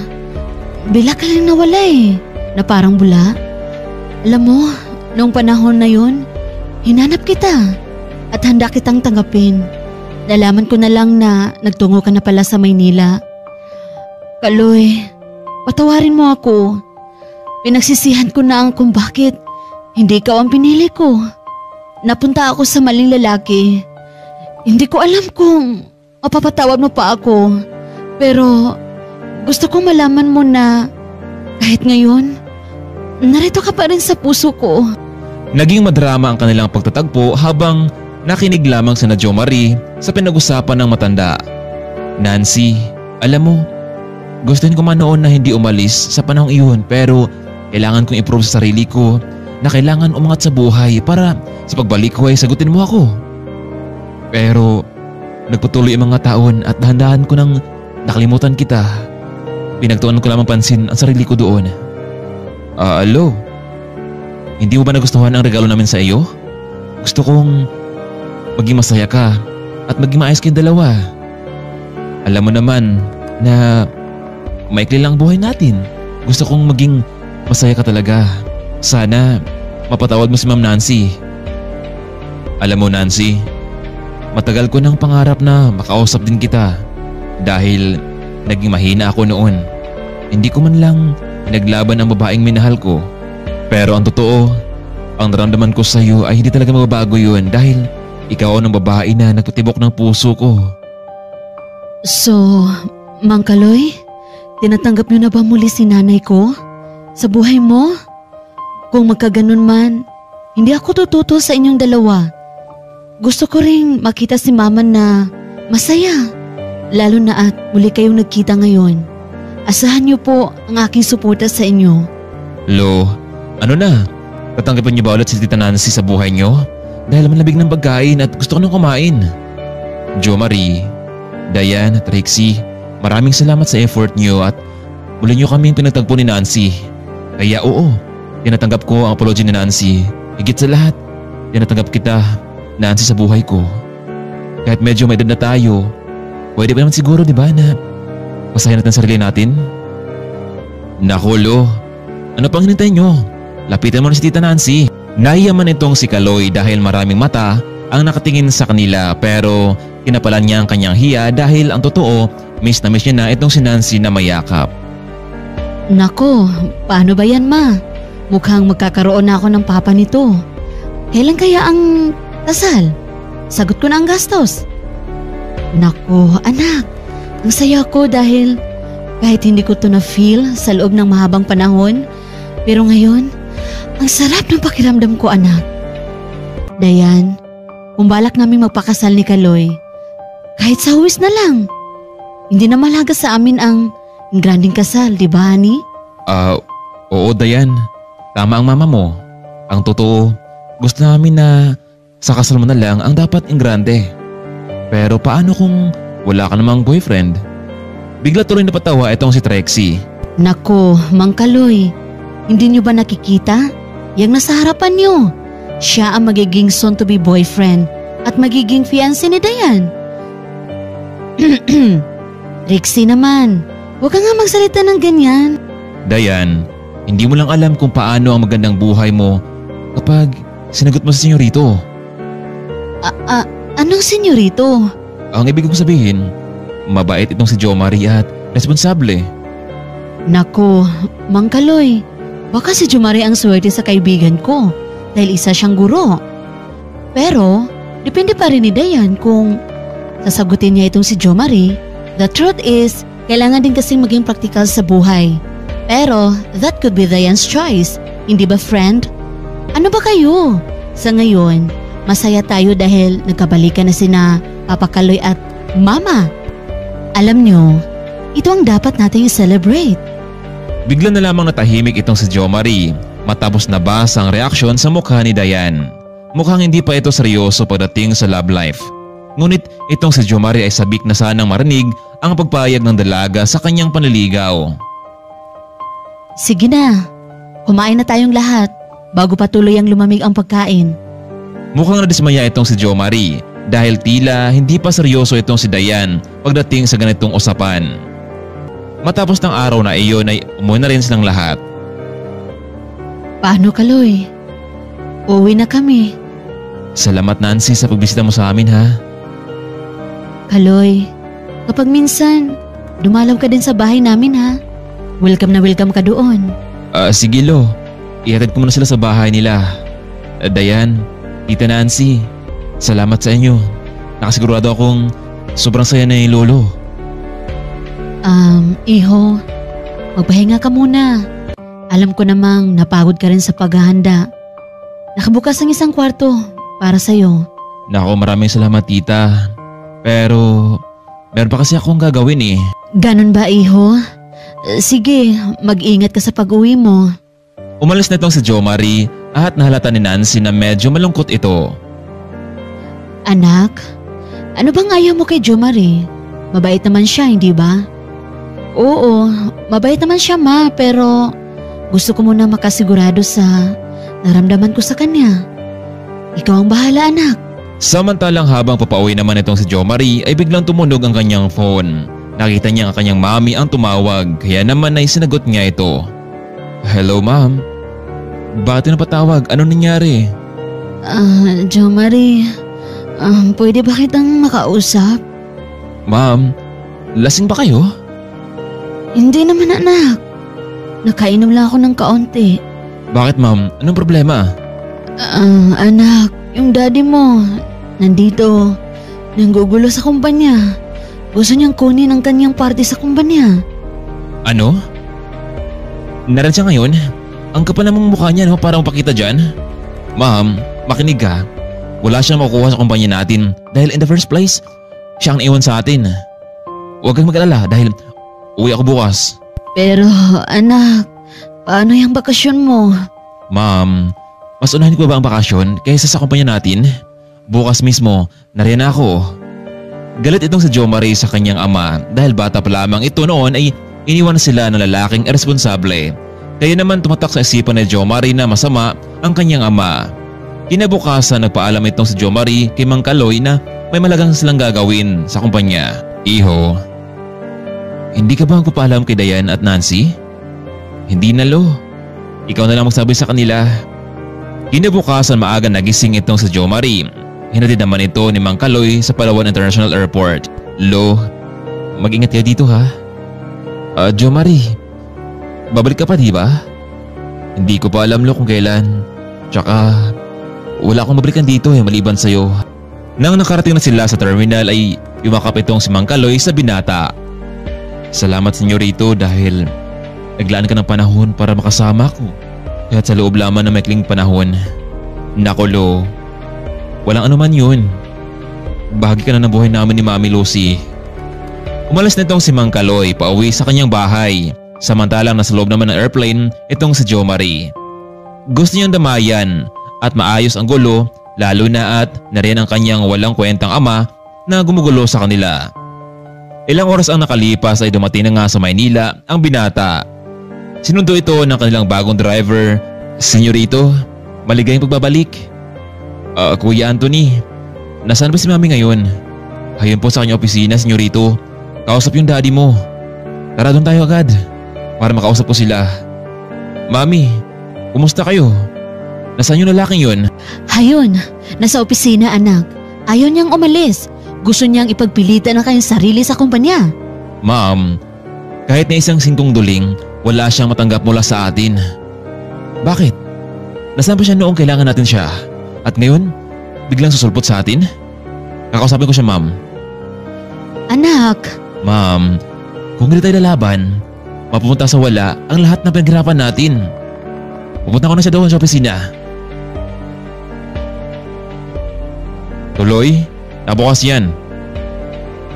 bila ka lang nawala na parang bula. Alam mo, noong panahon na yun, hinanap kita at handa kitang tanggapin. Nalaman ko na lang na nagtungo ka na pala sa Maynila. Kaloy, patawarin mo ako. Pinagsisihan ko na ang kung bakit hindi ikaw ang pinili ko. Napunta ako sa maling lalaki. Hindi ko alam kung mapapatawad mo pa ako. Pero gusto kong malaman mo na kahit ngayon, narito ka pa rin sa puso ko. Naging madrama ang kanilang pagtatagpo habang nakinig lamang si Jomari sa pinag-usapan ng matanda. Nancy, alam mo, gustuin ko man noon na hindi umalis sa panahong iyon pero kailangan kong i-prove sa sarili ko na kailangan umangat sa buhay para sa pagbalik ko ay sagutin mo ako. Pero nagpatuloy ang mga taon at dahan-dahan ko nang nakalimutan kita. Pinagtuunan ko lamang pansin ang sarili ko doon. Lo, hindi mo ba nagustuhan ang regalo namin sa iyo? Gusto kong maging masaya ka at maging maayos kayong dalawa. Alam mo naman na maikli lang buhay natin. Gusto kong maging masaya ka talaga. Sana mapatawad mo si Ma'am Nancy. Alam mo Nancy, matagal ko nang pangarap na makausap din kita dahil naging mahina ako noon. Hindi ko man lang pinaglaban ang babaeng minahal ko. Pero ang totoo, ang naramdaman ko sa iyo ay hindi talaga mababago yun dahil ikaw ang babae na nagtutibok ng puso ko. So, Mang Kaloy, tinatanggap niyo na ba muli si nanay ko sa buhay mo? Kung magkaganon man, hindi ako tututo sa inyong dalawa. Gusto ko ring makita si mama na masaya, lalo na at muli kayong nagkita ngayon. Asahan niyo po ang aking suporta sa inyo. Lo, ano na? Tatanggapin niyo ba ulit si Tita Nancy sa buhay niyo? Dahil manlabig ng pagkain at gusto ko nang kumain. Jomari, Dayan at Rexy, maraming salamat sa effort niyo at muli niyo kaming pinagtagpo ni Nancy. Kaya oo, tinatanggap ko ang apology ni Nancy. Higit sa lahat, tinatanggap kita, Nancy, sa buhay ko. Kahit medyo may edad na tayo, pwede ba naman siguro diba na pasahin natin sarili natin? Naku Lo, ano pang hinintay niyo? Lapitan mo na si Tita Nancy. Nahiyaman itong si Kaloy dahil maraming mata ang nakatingin sa kanila pero kinapalan niya ang kanyang hiya dahil ang totoo, miss na miss niya na itong si Nancy na mayakap. Nako, paano ba yan ma? Mukhang magkakaroon na ako ng papa nito. Kailan kaya ang kasal? Sagot ko na ang gastos. Nako anak, ang saya ko dahil kahit hindi ko to na-feel sa loob ng mahabang panahon, pero ngayon, ang sarap ng pakiramdam ko anak. Dayan, kung balak namin magpakasal ni Kaloy, kahit sa huwis na lang. Hindi na malaga sa amin ang Ang granding kasal, di ba, honey? Oo Dayan. Tama ang mama mo. Ang totoo, gusto namin na sa kasal mo na lang ang dapat ang grande. Pero paano kung wala ka namang boyfriend? Bigla tuloy napatawa itong si Trixie. Nako, Mang Kaloy, hindi niyo ba nakikita? Yang nasa harapan niyo, siya ang magiging soon-to-be boyfriend at magiging fiancé ni Dayan. Trixie naman, huwag ka nga magsalita ng ganyan. Dayan, hindi mo lang alam kung paano ang magandang buhay mo kapag sinagot mo sa senyorito. Anong senyorito? Ang ibig kong sabihin, mabait itong si Jo Marie at responsable. Nako, Mang Kaloy, baka si Jumari ang swerte sa kaibigan ko dahil isa siyang guro. Pero, depende pa rin ni Dayan kung sasagutin niya itong si Jumari. The truth is, kailangan din kasing maging practical sa buhay. Pero, that could be Dayan's choice. Hindi ba, friend? Ano ba kayo? Sa ngayon, masaya tayo dahil nagkabalikan na sina Papa Kaloy at Mama. Alam nyo, ito ang dapat natin i-celebrate. Bigla na lamang natahimik itong si Jo Marie matapos nabasa ang reaksyon sa mukha ni Dayan. Mukhang hindi pa ito seryoso pagdating sa love life. Ngunit itong si Jo Marie ay sabik na sanang marinig ang pagpayag ng dalaga sa kanyang panliligaw. Sige na, kumain na tayong lahat bago patuloy ang lumamig ang pagkain. Mukhang nadismaya itong si Jo Marie dahil tila hindi pa seryoso itong si Dayan pagdating sa ganitong usapan. Matapos ng araw na iyon ay umuwi na rin silang lahat. Paano, Kaloy? Uuwi na kami. Salamat Nancy sa pagbisita mo sa amin ha. Kaloy, kapag minsan, dumalaw ka din sa bahay namin ha. Welcome na welcome ka doon. Sige Lo, ihatid ko muna sila sa bahay nila. Dayan, Tita Nancy, salamat sa inyo. Nakasigurado akong sobrang saya na yung lolo. Iho, magpahinga ka muna. Alam ko namang napagod ka rin sa paghahanda. Nakabukas ang isang kwarto para sa'yo. Nako, maraming salamat tita. Pero meron pa kasi akong gagawin eh. Ganon ba, Iho? Sige, mag-ingat ka sa pag-uwi mo. Umalis na itong si Jo Marie at nahalata ni Nancy na medyo malungkot ito. Anak, ano bang ayaw mo kay Jo Marie? Mabait naman siya, hindi ba? Oo, mabait naman siya ma, pero gusto ko muna makasigurado sa naramdaman ko sa kanya. Ikaw ang bahala, anak. Samantalang habang papauwi naman itong si Jo Marie ay biglang tumunog ang kanyang phone. Nakita niya ang kanyang mami ang tumawag kaya naman ay sinagot niya ito. Hello ma'am. Bakit napatawag? Ano nangyari? Jo Marie, pwede ba kitang makausap? Ma'am, lasing ba kayo? Hindi naman anak. Nakainom lang ako ng kaunti. Bakit ma'am? Anong problema? Anak, yung daddy mo, nandito. Nanggugulo sa kumpanya. Gusto niyang kunin ang kanyang party sa kumpanya. Ano? Naran siya ngayon? Ang kapal namang mukha niya no, parang pakita dyan. Ma'am, makinig ka. Wala siyang makukuha sa kumpanya natin dahil in the first place, siya ang naiwan sa atin. Huwag kang mag-alala dahil uwi ako bukas. Pero anak, paano yung bakasyon mo? Ma'am, mas unahin ko ba ang bakasyon kaysa sa kumpanya natin? Bukas mismo, nariyan ako. Galit itong si Jo Marie sa kanyang ama dahil bata pa lamang ito noon ay iniwan sila ng lalaking irresponsable. Kaya naman tumatak sa isipan ni Jo Marie na masama ang kanyang ama. Kinabukasan nagpaalam itong si Jo Marie kay Mang Kaloy na may malagang silang gagawin sa kumpanya. Iho, hindi ka ba magpapaalam kay Dayan at Nancy? Hindi na Lo. Ikaw na lang magsabi sa kanila. Kinabukasan maaga nagising itong si Jo Marie. Hinatid naman ito ni Mang Kaloy sa Palawan International Airport. Lo, mag-ingat kayo dito ha. Jo Marie, babalik ka pa di ba? Hindi ko pa alam Lo kung kailan. Tsaka wala akong babalikan dito maliban sa'yo. Nang nakarating na sila sa terminal ay yumakap itong si Mang Kaloy sa binata. Salamat senyorito dahil naglaan ka ng panahon para makasama ko. Kahit sa loob lamang na maikling panahon. Nako Lo, walang anuman yun. Bahagi ka na ng buhay namin ni Mami Lucy. Umalis na itong si Mang Kaloy pauwi sa kanyang bahay. Samantalang nasa loob naman ng airplane itong si Jo Marie. Gusto niyang damayan at maayos ang gulo, lalo na at nariyan ang kanyang walang kwentang ama na gumugulo sa kanila. Ilang oras ang nakalipas ay dumating na nga sa Maynila ang binata. Sinundo ito ng kanilang bagong driver. Senyorito, maligayang pagbabalik. Kuya Anthony, nasaan ba si Mami ngayon? Hayun po sa kanyang opisina, senyorito. Kausap yung daddy mo. Tara doon tayo agad para makausap ko sila. Mami, kumusta kayo? Nasaan yung lalaking yun? Hayun, nasa opisina anak. Ayaw niyang umalis. Gusto niyang ipagpilitan ang kanyang sarili sa kumpanya. Ma'am, kahit na isang singkong duling, wala siyang matanggap mula sa atin. Bakit? Nasaan ba siya noong kailangan natin siya? At ngayon, biglang susulpot sa atin? Kakausapin ko siya, ma'am. Anak. Ma'am, kung hindi tayo lalaban, mapupunta sa wala ang lahat ng pinaghirapan natin. Pupunta ko na siya doon sa opisina. Tuloy? Nabukas yan.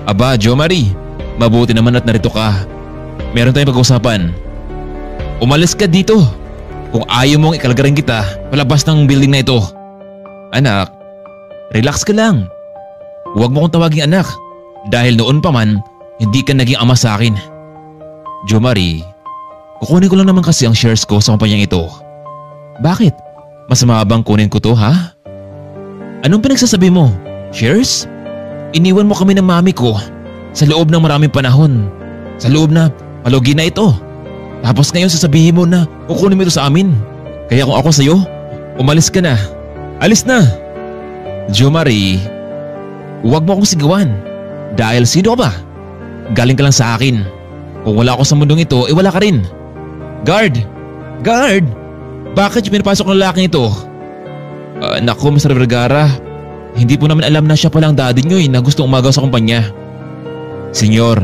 Aba, Jo Marie, mabuti naman at narito ka. Meron tayong pag-usapan. Umalis ka dito. Kung ayaw mong ikalagarin kita palabas ng building na ito. Anak, relax ka lang. Huwag mo kong tawaging anak dahil noon pa man hindi ka naging ama sa akin. Jo Marie, kukunin ko lang naman kasi ang shares ko sa kumpanyang ito. Bakit? Masama bang kunin ko to, ha? Anong pinagsasabi mo? Shares? Iniwan mo kami ng mami ko sa loob ng maraming panahon. Sa loob na malugi na ito. Tapos ngayon sasabihin mo na kukunin mo ito sa amin. Kaya kung ako sa'yo, umalis ka na. Alis na! Jo Marie, huwag mo akong sigawan. Dahil sino ka ba? Galing ka lang sa akin. Kung wala ako sa mundong ito, wala ka rin. Guard! Guard! Bakit yung pinapasok ng lalaking ito? Naku, Mr. Vergara. Hindi po namin alam na siya palang daddy nyo na gustong umagaw sa kumpanya. Senyor,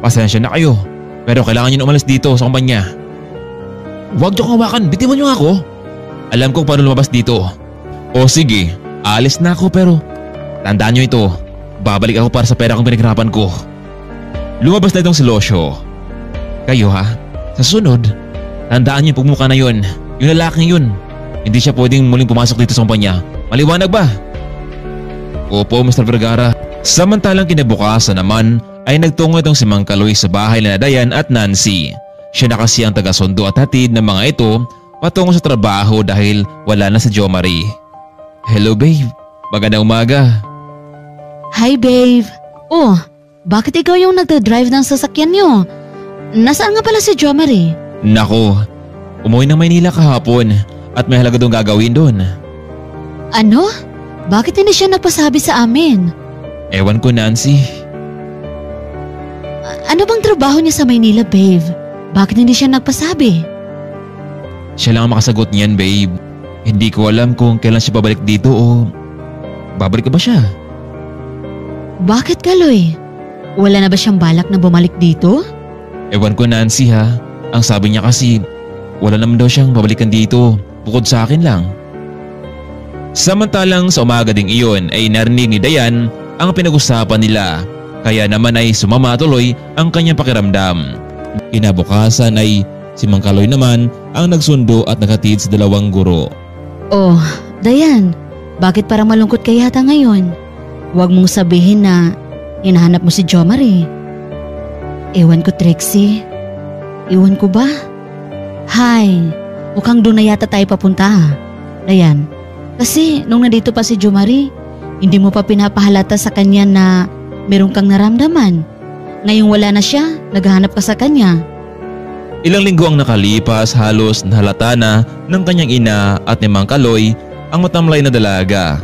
pasensya na kayo. Pero kailangan nyo na umalis dito sa kumpanya. Huwag nyo kong hawakan, bitiwan nyo ako. Alam kong paano lumabas dito. O sige, alis na ako pero tandaan nyo ito. Babalik ako para sa pera kong pinaghirapan ko. Lumabas na itong si Losyo. Kayo ha, sa sunod, tandaan nyo yung pagmuka na yun. Yung lalaking yun. Hindi siya pwedeng muling pumasok dito sa kumpanya. Maliwanag ba? Opo, Mr. Vergara. Samantalang kinabukasan naman ay nagtungo itong si Mang Kaloy sa bahay na Dayan at Nancy. Siya na kasi ang taga-sundo at hatid ng mga ito patungo sa trabaho dahil wala na si Jo Marie. Hello babe, magandang umaga. Hi babe. Oh, bakit ikaw yung nagdadrive ng sasakyan niyo? Nasaan nga pala si Jo Marie? Nako, umuwi ng Maynila kahapon at may halaga doon gagawin doon. Ano? Bakit hindi siya nagpasabi sa amin? Ewan ko, Nancy. Ano bang trabaho niya sa Maynila, babe? Bakit hindi siya nagpasabi? Siya lang ang makasagot niyan, babe. Hindi ko alam kung kailan siya babalik dito o babalik ka ba siya? Bakit, Kaloy? Wala na ba siyang balak na bumalik dito? Ewan ko, Nancy ha. Ang sabi niya kasi wala naman daw siyang babalikan dito bukod sa akin lang. Samantalang sa umaga ding iyon ay narinig ni Dayan ang pinag-usapan nila. Kaya naman ay sumama tuloy ang kanyang pakiramdam. Kinabukasan ay si Mang Kaloy naman ang nagsundo at nakatid sa dalawang guro. Oh, Dayan, bakit parang malungkot ka yata ngayon? Huwag mong sabihin na hinahanap mo si Jo Marie. Ewan ko, Trixie. Ewan ko ba? Hay, mukhang doon na yata tayo papunta. Dayan, kasi nung nandito pa si Jo Marie, hindi mo pa pinapahalata sa kanya na meron kang naramdaman. Ngayong wala na siya, naghahanap ka sa kanya. Ilang linggo ang nakalipas, halos nahalata na ng kanyang ina at ni Mang Kaloy ang matamlay na dalaga.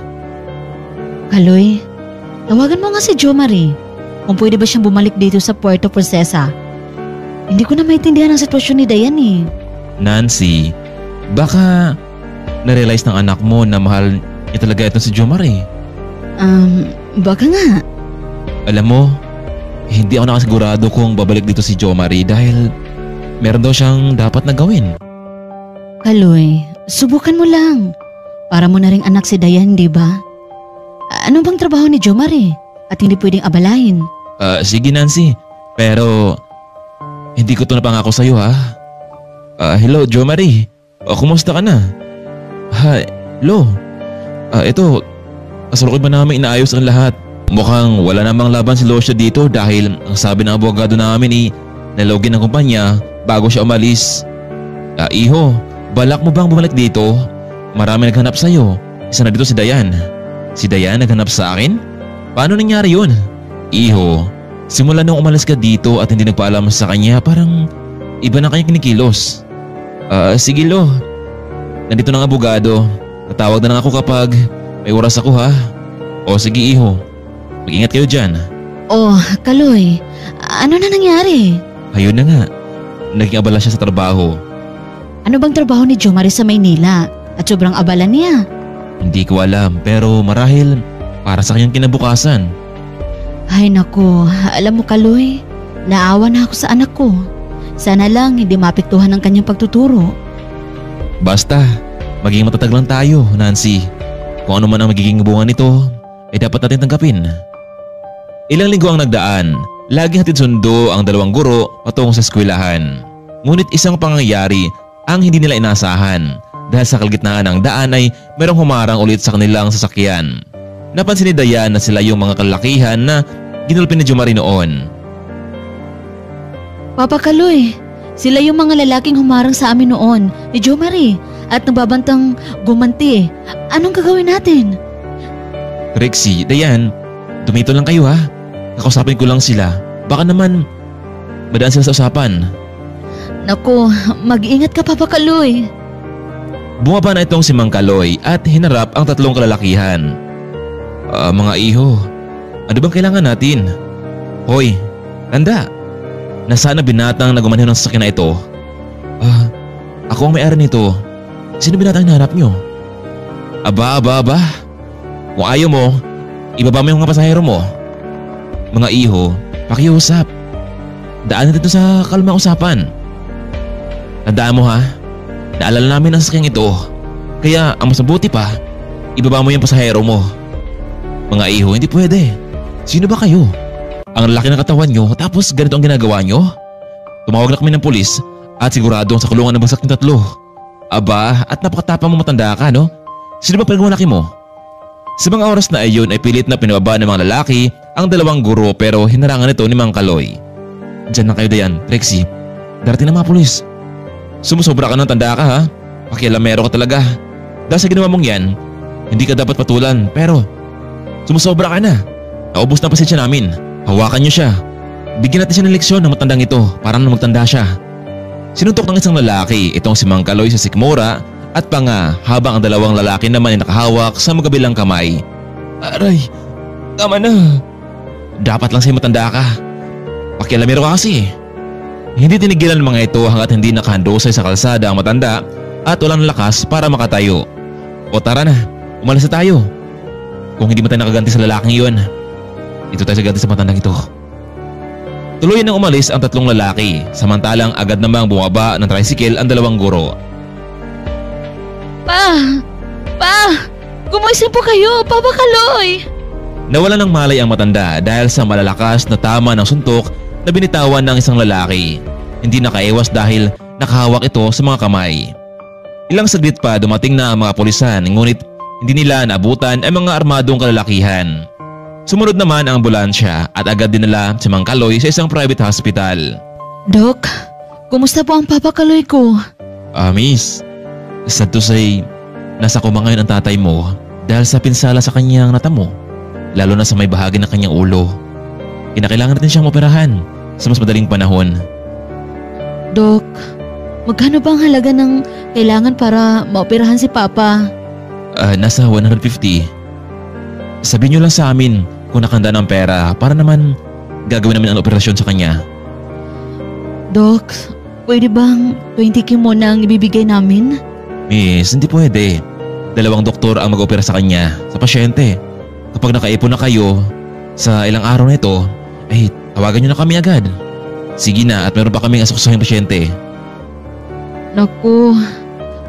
Kaloy, tawagan mo nga si Jo Marie kung pwede ba siyang bumalik dito sa Puerto Princesa. Hindi ko na maintindihan ang sitwasyon ni Dayan eh. Nancy, baka na-realize ng anak mo na mahal niya talaga ito si Jo Marie. Baka nga. Alam mo, hindi ako nakasigurado kung babalik dito si Jo Marie dahil meron daw siyang dapat na gawin. Kaloy, subukan mo lang. Para mo na ring anak si Dayan, di ba? Ano bang trabaho ni Jo Marie at hindi pwedeng abalahin? Sige Nancy, Pero hindi ko to napangako sa'yo ha. Hello, Jo Marie. Kumusta ka na? Hello. Ito, kasalukuyan ba namin inaayos ang lahat? Mukhang wala namang laban si Lucio dito dahil ang sabi ng abogado namin nalogin ng kumpanya bago siya umalis. Iho, balak mo bang bumalik dito? Marami naghanap sa'yo. Isa na dito si Dayan. Si Dayan naghanap sa akin? Paano nangyari yun? Iho, simula nung umalis ka dito at hindi nagpaalam sa kanya, parang iba na kanyang kinikilos. Sige Lo, nandito ng abogado. Tatawag na lang ako kapag may oras ako ha. O sige Iho, mag-ingat kayo dyan. Oh, Kaloy, ano na nangyari? Ayun na nga, naging abala siya sa trabaho. Ano bang trabaho ni Jo Marie sa Maynila at sobrang abala niya? Hindi ko alam pero marahil para sa kanyang kinabukasan. Ay nako, alam mo Kaloy, naawa na ako sa anak ko. Sana lang hindi mapektuhan ng kanyang pagtuturo. Basta, maging matatag lang tayo, Nancy. Kung ano man ang magiging bunga nito, ay dapat natin tanggapin. Ilang linggo ang nagdaan, laging hatid sundo ang dalawang guro patungo sa eskwelahan. Ngunit isang pangyayari ang hindi nila inasahan dahil sa kalagitnaan ng daan ay merong humarang ulit sa kanilang sasakyan. Napansin ni Dayan na sila yung mga kalakihan na ginulpi ni Jo Marie noon. Papa Kaloy, sila yung mga lalaking humarang sa amin noon ni Jo Marie at nagbabantang gumanti. Anong gagawin natin? Trixie, Dayan, dumito lang kayo ha. Kakausapin ko lang sila. Baka naman madaan sila sa usapan. Naku, mag-ingat ka Papa Kaloy. Bumaba na itong si Mang Kaloy at hinarap ang tatlong kalalakihan. Mga iho, ano bang kailangan natin? Hoy, tanda. Nasaan na binatang na gumanhin ng sasakyan na ito? Ako ang may-ari nito. Sino binatang hinahanap nyo? Aba. Kung ayaw mo, ibaba mo yung mga pasahero mo. Mga iho, pakiusap. Daan natin ito sa kalmang usapan. Tandaan mo ha, naalala namin ang sasakyang ito. Kaya ang mas mabuti pa, ibaba mo yung pasahero mo. Mga iho, hindi pwede. Sino ba kayo? Ang laki ng katawan nyo tapos ganito ang ginagawa nyo? Tumawag na kami ng pulis at siguradong sa kulungan ng bagsak ng tatlo. Aba, at napakatapang mo matanda ka no? Sino ba pinagmalaki mo? Sa mga oras na iyon ay pilit na pinababa ng mga lalaki ang dalawang guro pero hinarangan ito ni Mang Kaloy. Diyan na kayo Dayan, Trixie. Darating na mga pulis. Sumusobra ka ng tanda ka ha? Pakialamero ka talaga. Dahil sa ginawa mong yan, hindi ka dapat patulan pero sumusobra ka na. Naubos na pasensya namin. Hawakan niyo siya. Bigyan natin siya ng leksyon ng matandang ito para na magtanda siya. Sinuntok ng isang lalaki itong si Mang Kaloy sa sikmura at panga habang ang dalawang lalaki naman ay nakahawak sa magkabilang kamay. Aray, tama na. Dapat lang sa'yo matanda ka. Pakialamero ka kasi. Hindi tinigilan ng mga ito hanggat hindi nakahandusay sa kalsada ang matanda at walang lakas para makatayo. O tara na, umalis na tayo. Kung hindi man tayo nakaganti sa lalaking iyon, dito tayo sa ganti sa matandang ito. Tuloy nang umalis ang tatlong lalaki, samantalang agad namang bumaba ng tricycle ang dalawang guro. Pa! Gumising po kayo, Papa Kaloy! Nawala ng malay ang matanda dahil sa malalakas na tama ng suntok na binitawan ng isang lalaki. Hindi nakaiwas dahil nakahawak ito sa mga kamay. Ilang saglit pa dumating na ang mga pulisan ngunit hindi nila naabutan ang mga armadong kalalakihan. Sumunod naman ang ambulansya at agad dinala si Mang Kaloy sa isang private hospital. Dok, kumusta po ang Papa Kaloy ko? Miss, sad to say, nasa koma ngayon ang tatay mo dahil sa pinsala sa kanyang natamo, lalo na sa may bahagi ng kanyang ulo. Kinakailangan natin siyang operahan sa mas madaling panahon. Dok, magkano ba ang halaga ng kailangan para maoperahan si Papa? Nasa 150. Sabihin niyo lang sa amin kung nakahanda ng pera para naman gagawin namin ang operasyon sa kanya. Dok, pwede bang 20K muna ang ibibigay namin? Miss, hindi pwede. Dalawang doktor ang mag-opera sa kanya, sa pasyente. Kapag nakaipon na kayo sa ilang araw na ito, ay tawagan niyo na kami agad. Sige na at meron pa kaming asuksahing pasyente. Naku,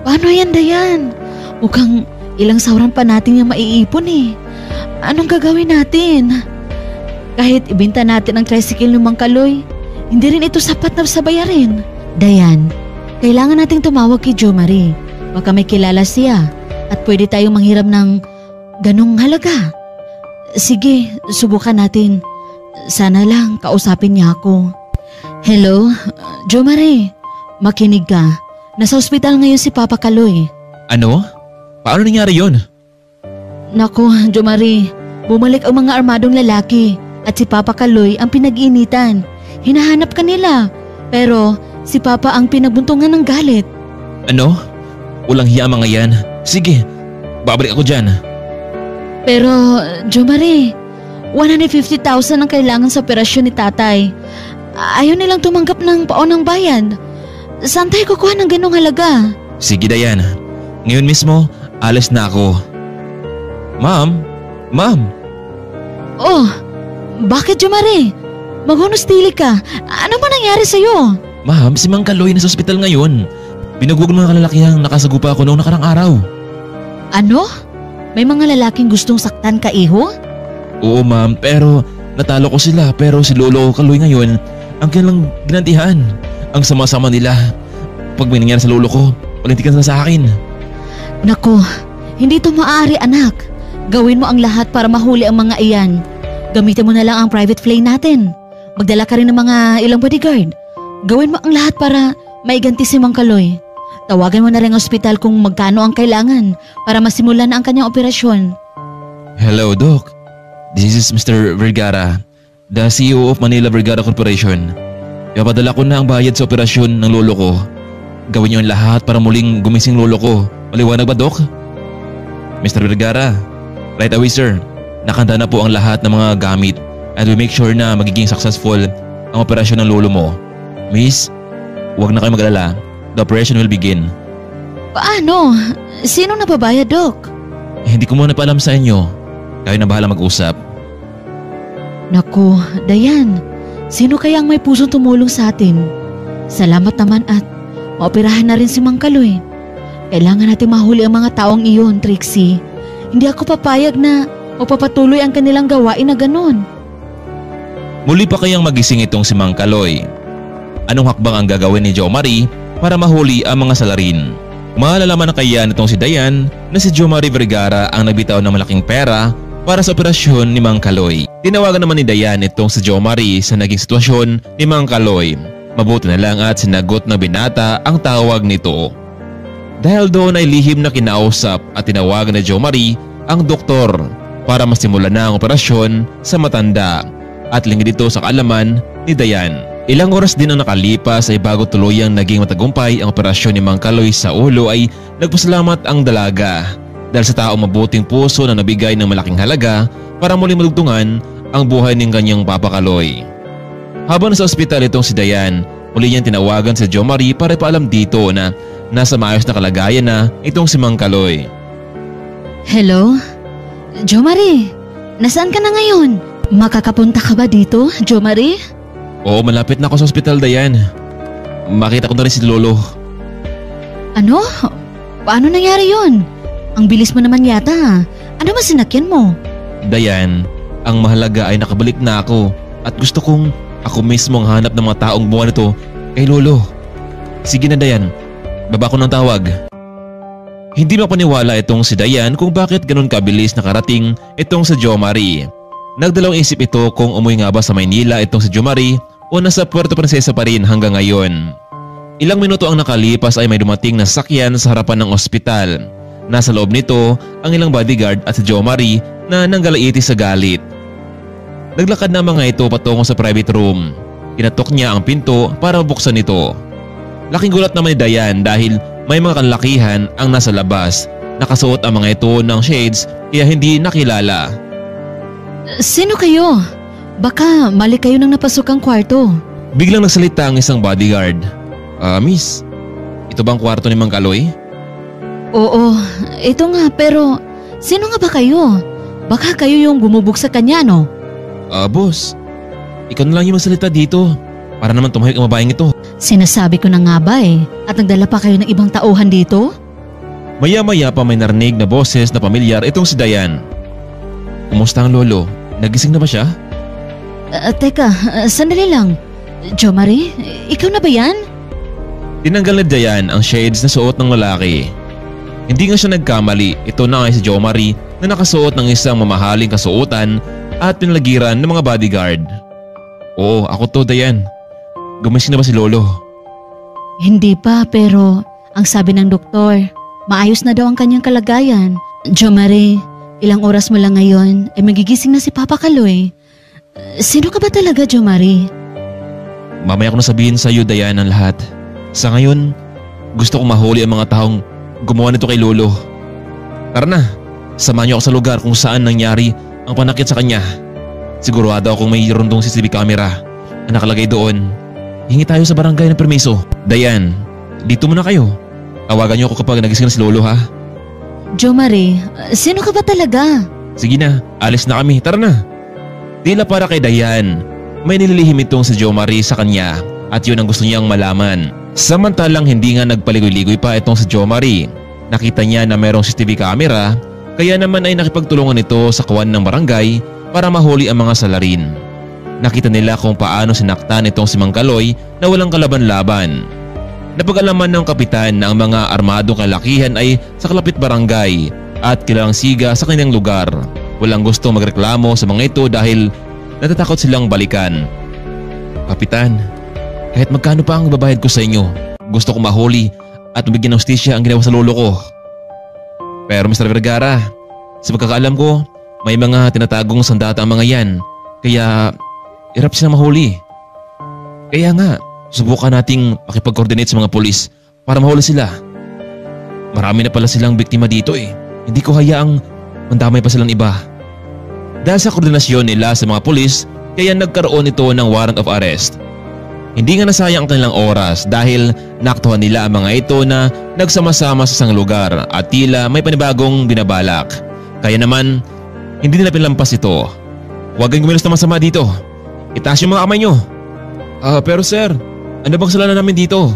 paano yan Dayan? Mukhang ilang sauran pa natin yung maiipon eh. Anong gagawin natin? Kahit ibenta natin ang tricycle ng Mang Kaloy, Hindi rin ito sapat na sa bayarin. Dayan, kailangan nating tumawag kay Jo Marie. Baka may kilala siya at pwede tayong manghiram ng ganong halaga. Sige, subukan natin. Sana lang kausapin niya ako. Hello, Jo Marie. Makinig ka. Nasa ospital ngayon si Papa Kaloy. Ano? Paano nangyari yun? Naku, Jo Marie. Bumalik ang mga armadong lalaki at si Papa Kaloy ang pinag-iinitan. Hinahanap ka nila. Pero si Papa ang pinagbuntungan ng galit. Ano? Walang hiya mga yan. Sige, babalik ako dyan. Pero, Jo Marie, 150,000 ang kailangan sa operasyon ni tatay. Ayaw nilang tumanggap ng paonang bayad. Saan tayo kukuha ng ganong halaga? Sige Dayan, ngayon mismo, alis na ako. Ma'am? Oh, bakit Jo Marie? Maghunustili ka. Ano ba nangyari sa'yo? Ma'am, si Mang Kaloy nasa ospital ngayon. Binugog ng mga kalalakihang nakasagupa ako noong nakarang araw. Ano? May mga lalaking gustong saktan ka, iho? Oo ma'am, pero natalo ko sila pero si Lolo Kaloy ngayon ang kanilang ginantihan. Ang sama-sama nila. Pag may nangyari sa lolo ko, palintikan sila sa akin. Nako, hindi ito maaari anak. Gawin mo ang lahat para mahuli ang mga iyan. Gamitin mo na lang ang private plane natin. Magdala ka rin ng mga ilang bodyguard. Gawin mo ang lahat para maiganti si Mang Kaloy. Tawagan mo na rin ang ospital kung magkano ang kailangan para masimulan na ang kanyang operasyon. Hello, Doc. This is Mr. Vergara, the CEO of Manila Vergara Corporation. Ipapadala ko na ang bayad sa operasyon ng lolo ko. Gawin niyo ang lahat para muling gumising lolo ko. Maliwanag ba, Doc? Mr. Vergara, right away sir. Nakahanda na po ang lahat ng mga gamit and we make sure na magiging successful ang operasyon ng lolo mo. Miss, huwag na kayo mag-alala. The operation will begin. Paano? Sino nababayad, Doc? Hindi ko muna paalam sa inyo. Kayo na bahala mag-usap. Naku, Dayan. Sino kaya ang may pusong tumulong sa atin? Salamat naman at maoperahan na rin si Mang Kaloy. Kailangan natin mahuli ang mga taong iyon, Trixie. Hindi ako papayag na magpapatuloy ang kanilang gawain na ganon. Muli pa kayang magising itong si Mang Kaloy. Anong hakbang ang gagawin ni Jo Marie para mahuli ang mga salarin? Malalaman na kaya nitong si Dayan na si Jo Marie Vergara ang nagbitaw ng malaking pera para sa operasyon ni Mang Kaloy. Tinawagan naman ni Dayan itong si Jo Marie sa naging sitwasyon ni Mang Kaloy. Mabuti na lang at sinagot ng binata ang tawag nito. Dahil doon ay lihim na kinausap at tinawagan ni Jo Marie ang doktor para masimulan na ang operasyon sa matanda at lingid ito sa kaalaman ni Dayan. Ilang oras din ang nakalipas ay bago tuluyang naging matagumpay ang operasyon ni Mang Kaloy sa ulo ay nagpasalamat ang dalaga dahil sa taong mabuting puso na nabigay ng malaking halaga para muling madugtungan ang buhay ng kanyang Papa Kaloy. Habang nasa ospital itong si Dayan, muli niyang tinawagan si Jo Marie para ipaalam dito na nasa maayos na kalagayan na itong si Mang Kaloy. Hello? Jo Marie, nasaan ka na ngayon? Makakapunta ka ba dito, Jo Marie? Oo, malapit na ako sa ospital, Dayan. Makita ko na rin si Lolo. Ano? Paano nangyari yon? Ang bilis mo naman yata. Ano ba sinakyan mo? Dayan, ang mahalaga ay nakabalik na ako at gusto kong ako mismo ang hanap ng mga taong buwan nito kay Lolo. Sige na Dayan, baba ko ng tawag. Hindi mapaniwala itong si Dayan kung bakit ganun kabilis nakarating itong si Jo Marie. Nagdalawang isip ito kung umuwi nga ba sa Maynila itong si Jo Marie o nasa Puerto Princesa pa rin hanggang ngayon. Ilang minuto ang nakalipas ay may dumating na sasakyan sa harapan ng ospital. Nasa loob nito ang ilang bodyguard at si Jo Marie na nanggalaiti sa galit. Naglakad na mga ito patungo sa private room. Kinatok niya ang pinto para mabuksan ito. Laking gulat naman ni Dayan dahil may mga kanlakihan ang nasa labas. Nakasuot ang mga ito ng shades kaya hindi nakilala. Sino kayo? Baka mali kayo nang napasok ang kwarto. Biglang nagsalita ang isang bodyguard. Miss, ito bang kwarto ni Mang Kaloy? Oo, ito nga pero sino nga ba kayo? Baka kayo yung bumubog sa kanya, no? Boss, ikaw na lang yung magsalita dito para naman tumahik ang babaeng ito. Sinasabi ko na nga ba eh, at nagdala pa kayo ng ibang tauhan dito? Maya-maya pa may narinig na boses na pamilyar itong si Dayan. Kumusta ang lolo? Nagising na ba siya? Teka, sandali lang. Jo Marie, ikaw na ba yan? Tinanggal ni Dayan ang shades na suot ng lalaki. Hindi nga siya nagkamali, ito na nga si Jo Marie na nakasuot ng isang mamahaling kasuotan at pinalagiran ng mga bodyguard. Oo, ako to, Dayan. Gumising na ba si Lolo? Hindi pa, pero ang sabi ng doktor, maayos na daw ang kanyang kalagayan. Jo Marie, ilang oras mo lang ngayon ay magigising na si Papa Kaloy. Sino ka ba talaga, Jo Marie? Mamaya ko na sabihin sa iyo, Dayan, ang lahat. Sa ngayon, gusto kong mahuli ang mga taong gumawa nito kay Lolo. Tara na, samahan niyo ako sa lugar kung saan nangyari ang panakit sa kanya. Sigurado akong may rondong CCTV camera na nakalagay doon. Hingi tayo sa barangay ng permiso. Dayan, dito muna kayo. Tawagan niyo ako kapag nagising na si Lolo, ha? Jo Marie, sino ka ba talaga? Sige na, alis na kami. Tara na. Tila para kay Dayan, may nililihim itong si Jo Marie sa kanya at yun ang gusto niyang malaman. Samantalang hindi nga nagpaligoy-ligoy pa itong si Jo Marie. Nakita niya na mayroong CCTV camera, kaya naman ay nakipagtulungan ito sa kawan ng barangay para mahuli ang mga salarin. Nakita nila kung paano sinaktan itong si Mang Kaloy na walang kalaban-laban. Napag-alaman ng kapitan na ang mga armadong kalakihan ay sa kalapit barangay at kilalang siga sa kanilang lugar. Walang gusto magreklamo sa mga ito dahil natatakot silang balikan. Kapitan, kahit magkano pa ang babayad ko sa inyo, gusto kong mahuli at mabigyan ng hustisya ang ginawa sa lolo ko. Pero Mr. Vergara, sa pagkakaalam ko, may mga tinatagong sandata ang mga yan, kaya hirap silang mahuli. Kaya nga, subukan nating makipag-coordinate sa mga pulis para mahuli sila. Marami na pala silang biktima dito eh. Hindi ko hayaang mandamay pa silang iba. Dahil sa koordinasyon nila sa mga pulis, kaya nagkaroon ito ng warrant of arrest. Hindi nga nasayang ang kanilang oras dahil naktuhan nila ang mga ito na nagsama-sama sa isang lugar at tila may panibagong binabalak. Kaya naman, hindi nila pinlampas ito. Huwag kayong gumilos na masama dito. Itaas yung mga kamay nyo. Pero sir, ano bang kasalanan namin dito?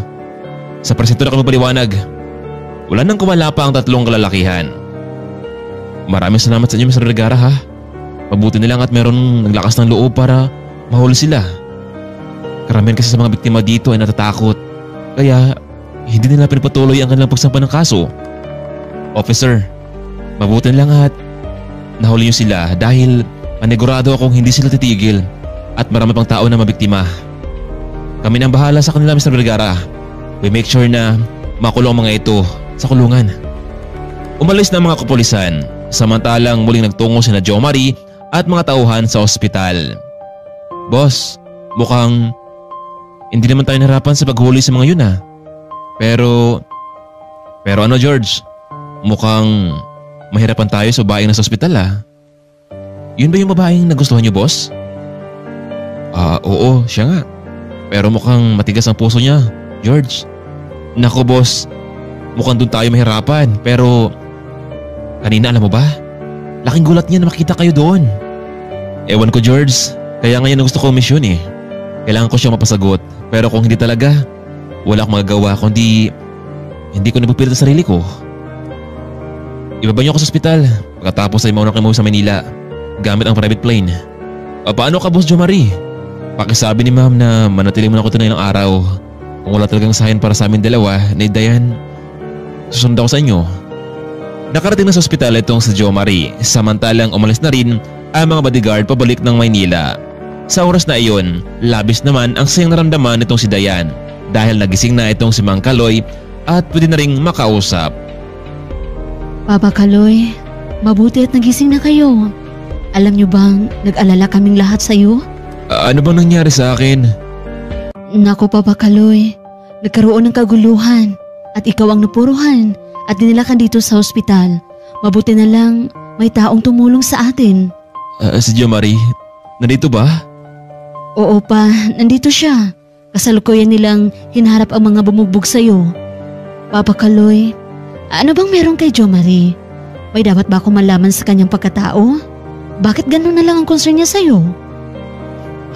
Sa presinto na kami paliwanag. Wala nang kumala pa ang tatlong kalalakihan. Maraming salamat sa inyo, Mr. Vergara, ha? Mabuti nilang at meron naglakas ng loob para mahuli sila. Karamihan kasi sa mga biktima dito ay natatakot, kaya hindi nila pinapatuloy ang kanilang pagsampa ng kaso. Officer, mabuti lang at nahuli niyo sila dahil panigurado akong hindi sila titigil at marami pang tao na mabiktima. Kami nang bahala sa kanila, Mr. Vergara. We make sure na makulong ang mga ito sa kulungan. Umalis na ang mga kapulisan, samantalang muling nagtungo sina Jo Marie at mga tauhan sa ospital. Boss, mukhang hindi naman tayo nahirapan sa paghuli sa mga yun, ha? Pero ano, George? Mukhang mahirapan tayo sa babaeng nasa ospital, ha? Yun ba yung babaeng nagustuhan niyo, boss? Oo, siya nga. Pero mukhang matigas ang puso niya, George. Nako, boss. Mukhang doon tayo mahirapan. Pero kanina, alam mo ba? Laking gulat niya na makita kayo doon. Ewan ko, George. Kaya ngayon gusto ko mission eh. Kailangan ko siyang mapasagot. Pero kung hindi talaga, wala akong magagawa kundi hindi ko napipilit sa sarili ko. Ibaba niyo ako sa ospital pagkatapos ay mauna kayo sa Manila gamit ang private plane. Paano ka, Boss Jo Marie? Pakisabi ni ma'am na manatili muna ako ito na ilang araw. Kung wala talagang sahin para sa amin dalawa ni Dayan, susunod ako sa inyo. Nakarating na sa ospital itong si Jo Marie, samantalang umalis na rin ang mga bodyguard pabalik ng Maynila. Sa oras na iyon, labis naman ang sayang naramdaman nitong si Dayan dahil nagising na itong si Mang Kaloy at pwede na ring makausap. Papa Kaloy, mabuti at nagising na kayo. Alam niyo bang nag-alala kaming lahat sa iyo? Ano bang nangyari sa akin? Nako, Papa Kaloy, nagkaroon ng kaguluhan at ikaw ang napuruhan at dinilakan dito sa ospital. Mabuti na lang may taong tumulong sa atin. Si Jo Marie, nandito ba? Oo pa, nandito siya. Kasalukuyan nilang hinaharap ang mga bumugbog sa'yo. Papa Kaloy, ano bang meron kay Jo Marie? May dapat ba akong malaman sa kanyang pagkatao? Bakit ganun na lang ang concern niya sa'yo?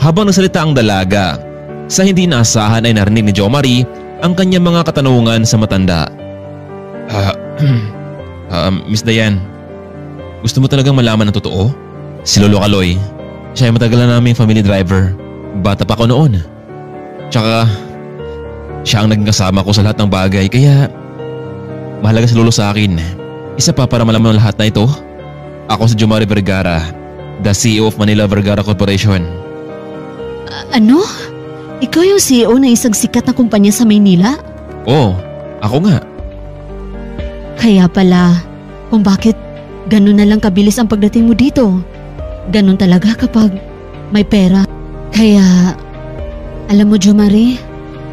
Habang nagsalita ang dalaga, sa hindi inaasahan ay narinig ni Jo Marie ang kanyang mga katanungan sa matanda. Miss Dayan, gusto mo talagang malaman ang totoo? Si Lolo Kaloy, siya ay matagal na naming family driver. Bata pa ako noon. Tsaka siya ang naging kasama ko sa lahat ng bagay kaya mahalaga si Lolo sa akin. Isa pa para malaman ng lahat na ito. Ako si Jomari Vergara, the CEO of Manila Vergara Corporation. Ano? Ikaw yung CEO ng isang sikat na kumpanya sa Maynila? Oo, ako nga. Kaya pala, kung bakit ganun na lang kabilis ang pagdating mo dito. Ganun talaga kapag may pera. Kaya, alam mo Jomari,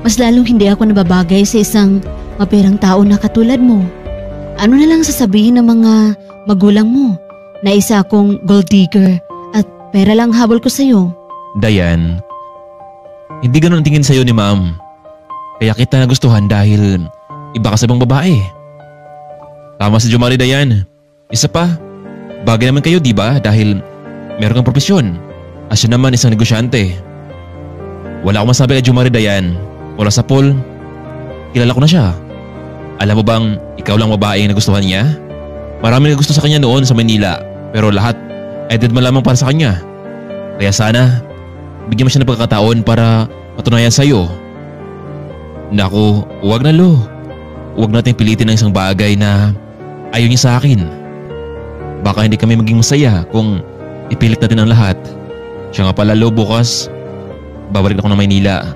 mas lalong hindi ako nababagay sa isang maperang tao na katulad mo. Ano na lang sasabihin ng mga magulang mo na isa akong gold digger at pera lang habol ko sa'yo? Dayan, hindi ganun ang tingin sa'yo ni Ma'am. Kaya kita nagustuhan dahil iba ka sa ibang babae. Tama si Jomari, Dayan. Isa pa, bagay naman kayo diba dahil meron kang propesyon. At siya naman isang negosyante. Wala akong masabi kay Jomari, Dayan. Mula sa pool, kilala ko na siya. Alam mo bang ikaw lang babae na gustuhan niya? Marami na gusto sa kanya noon sa Manila pero lahat ay dead man lamang para sa kanya. Kaya sana bigyan mo siya ng pagkakataon para patunayan sa'yo. Naku, huwag na Lo. Huwag natin pilitin ng isang bagay na ayaw niya sa akin. Baka hindi kami maging masaya kung ipilit natin ang lahat. Siya nga pala Lo, bukas babalik ako ng Maynila.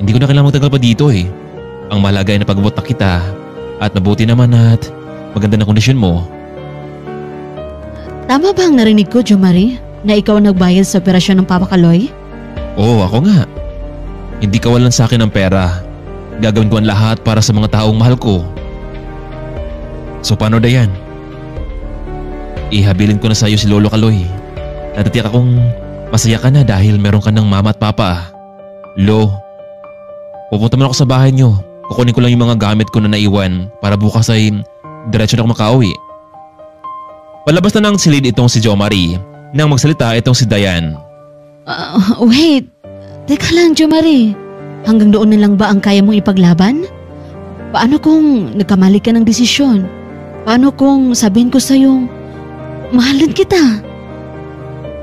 Hindi ko na kailangan magtagal pa dito eh. Ang mahalaga ay napag-abot na kita at mabuti naman at maganda na kondisyon mo. Tama ba ang narinig ko, Jomari, na ikaw ang nagbayad sa operasyon ng Papa Kaloy? Oo, ako nga. Hindi kawalan sa akin ng pera. Gagawin ko ang lahat para sa mga taong mahal ko. So paano Dayan? Ihabilin ko na sa iyo si Lolo Kaloy. Natatiyak akong masaya ka na dahil meron ka ng mama at papa. Lo, pupunta man ako sa bahay niyo. Kukunin ko lang yung mga gamit ko na naiwan para bukas ay diretso na ako makauwi. Palabas na ng silid itong si Jomari nang magsalita itong si Dayan. Wait, teka lang Jomari. Hanggang doon na lang ba ang kaya mong ipaglaban? Paano kung nagkamali ka ng desisyon? Paano kung sabihin ko sa'yo, mahal din kita?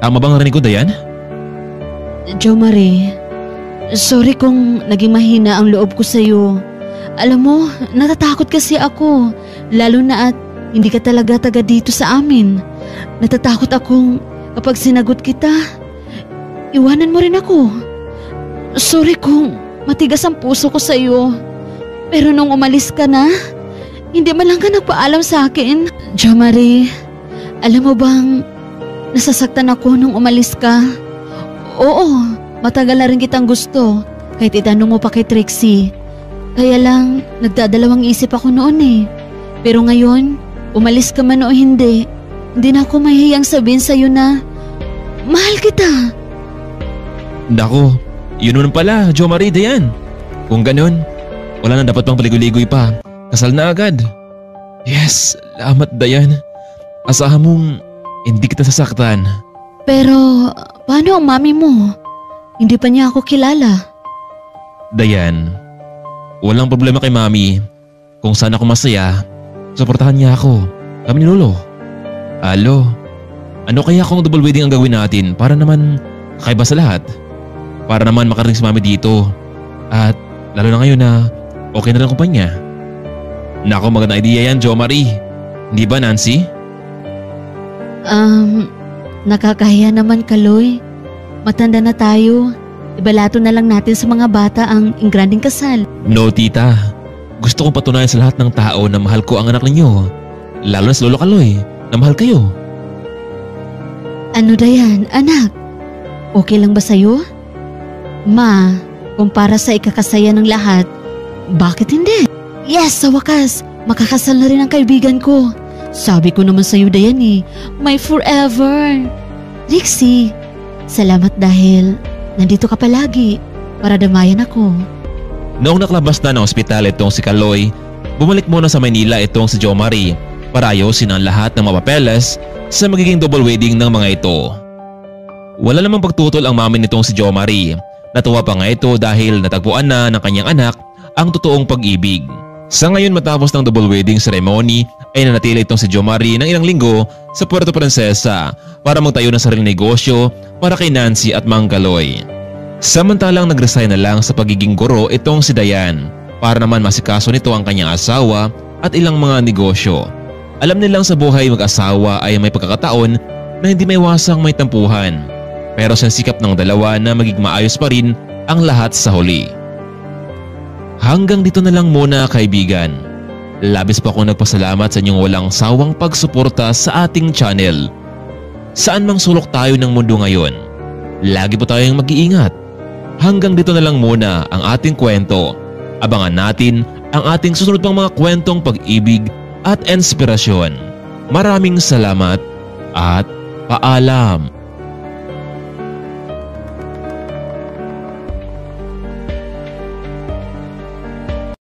Tama bang narinig ko, Dayan? Jomari, sorry kung naging mahina ang loob ko sa'yo. Alam mo, natatakot kasi ako. Lalo na at hindi ka talaga taga dito sa amin. Natatakot akong kapag sinagot kita, iwanan mo rin ako. Sorry kung matigas ang puso ko sa'yo. Pero nung umalis ka na, hindi man lang ka nagpaalam sa akin. Jomari, alam mo bang nasasaktan ako nung umalis ka? Oo, matagal na rin kitang gusto. Kahit itanong mo pa kay Trixie. Kaya lang, nagdadalawang isip ako noon eh. Pero ngayon, umalis ka man o hindi na ako mahihiyang sabihin sa'yo na mahal kita. Nako, yun naman pala, Jomari, Dayan. Kung ganun, wala na dapat pang paligoy-ligoy pa. Kasal na agad. Yes, salamat Dayan. Asahan mong hindi kita sasaktan. Pero paano ang mami mo? Hindi pa niya ako kilala. Dayan, walang problema kay Mami. Kung saan ako masaya, suportahan niya ako. Kami ni Lolo. Alo, ano kaya kung double wedding ang gawin natin para naman kakaiba sa lahat? Para naman makarating si Mami dito. At lalo na ngayon na okay na lang kumpanya. Nako, maganda idea yan, Jomari. Hindi ba, Nancy? Nakakahiya naman Kaloy. Matanda na tayo. Ibalato na lang natin sa mga bata ang ingranding kasal. No, tita. Gusto kong patunayan sa lahat ng tao na mahal ko ang anak ninyo. Lalo na si Lolo Kaloy, na mahal kayo. Ano Dayan, anak? Okay lang ba sa'yo? Ma, kung para sa ikakasaya ng lahat, bakit hindi? Yes, sa wakas, makakasal na rin ang kaibigan ko. Sabi ko naman sa'yo Dayan eh, my forever. Trixie, salamat dahil nandito ka palagi para damayan ako. Noong nakalabas na ng ospital itong si Kaloy, bumalik muna sa Maynila itong si Jomari para ayusin ang lahat ng mga papeles sa magiging double wedding ng mga ito. Wala namang pagtutol ang mami nitong si Jomari. Natuwa pa nga ito dahil natagpuan na ng kanyang anak ang totoong pag-ibig. Sa ngayon matapos ng double wedding ceremony ay nanatili itong si Jomari ng ilang linggo sa Puerto Princesa para magtayo ng sariling negosyo para kay Nancy at Mang Kaloy. Samantalang nag-resign na lang sa pagiging guro itong si Dayan para naman masikaso nito ang kanyang asawa at ilang mga negosyo. Alam nilang sa buhay mag-asawa ay may pagkakataon na hindi may wasang may tampuhan, pero sinsikap ng dalawa na maging maayos pa rin ang lahat sa huli. Hanggang dito na lang muna kaibigan. Labis pa akong nagpasalamat sa inyong walang sawang pagsuporta sa ating channel. Saan mang sulok tayo ng mundo ngayon, lagi po tayong mag-iingat. Hanggang dito na lang muna ang ating kwento. Abangan natin ang ating susunod pang mga kwentong pag-ibig at inspirasyon. Maraming salamat at paalam.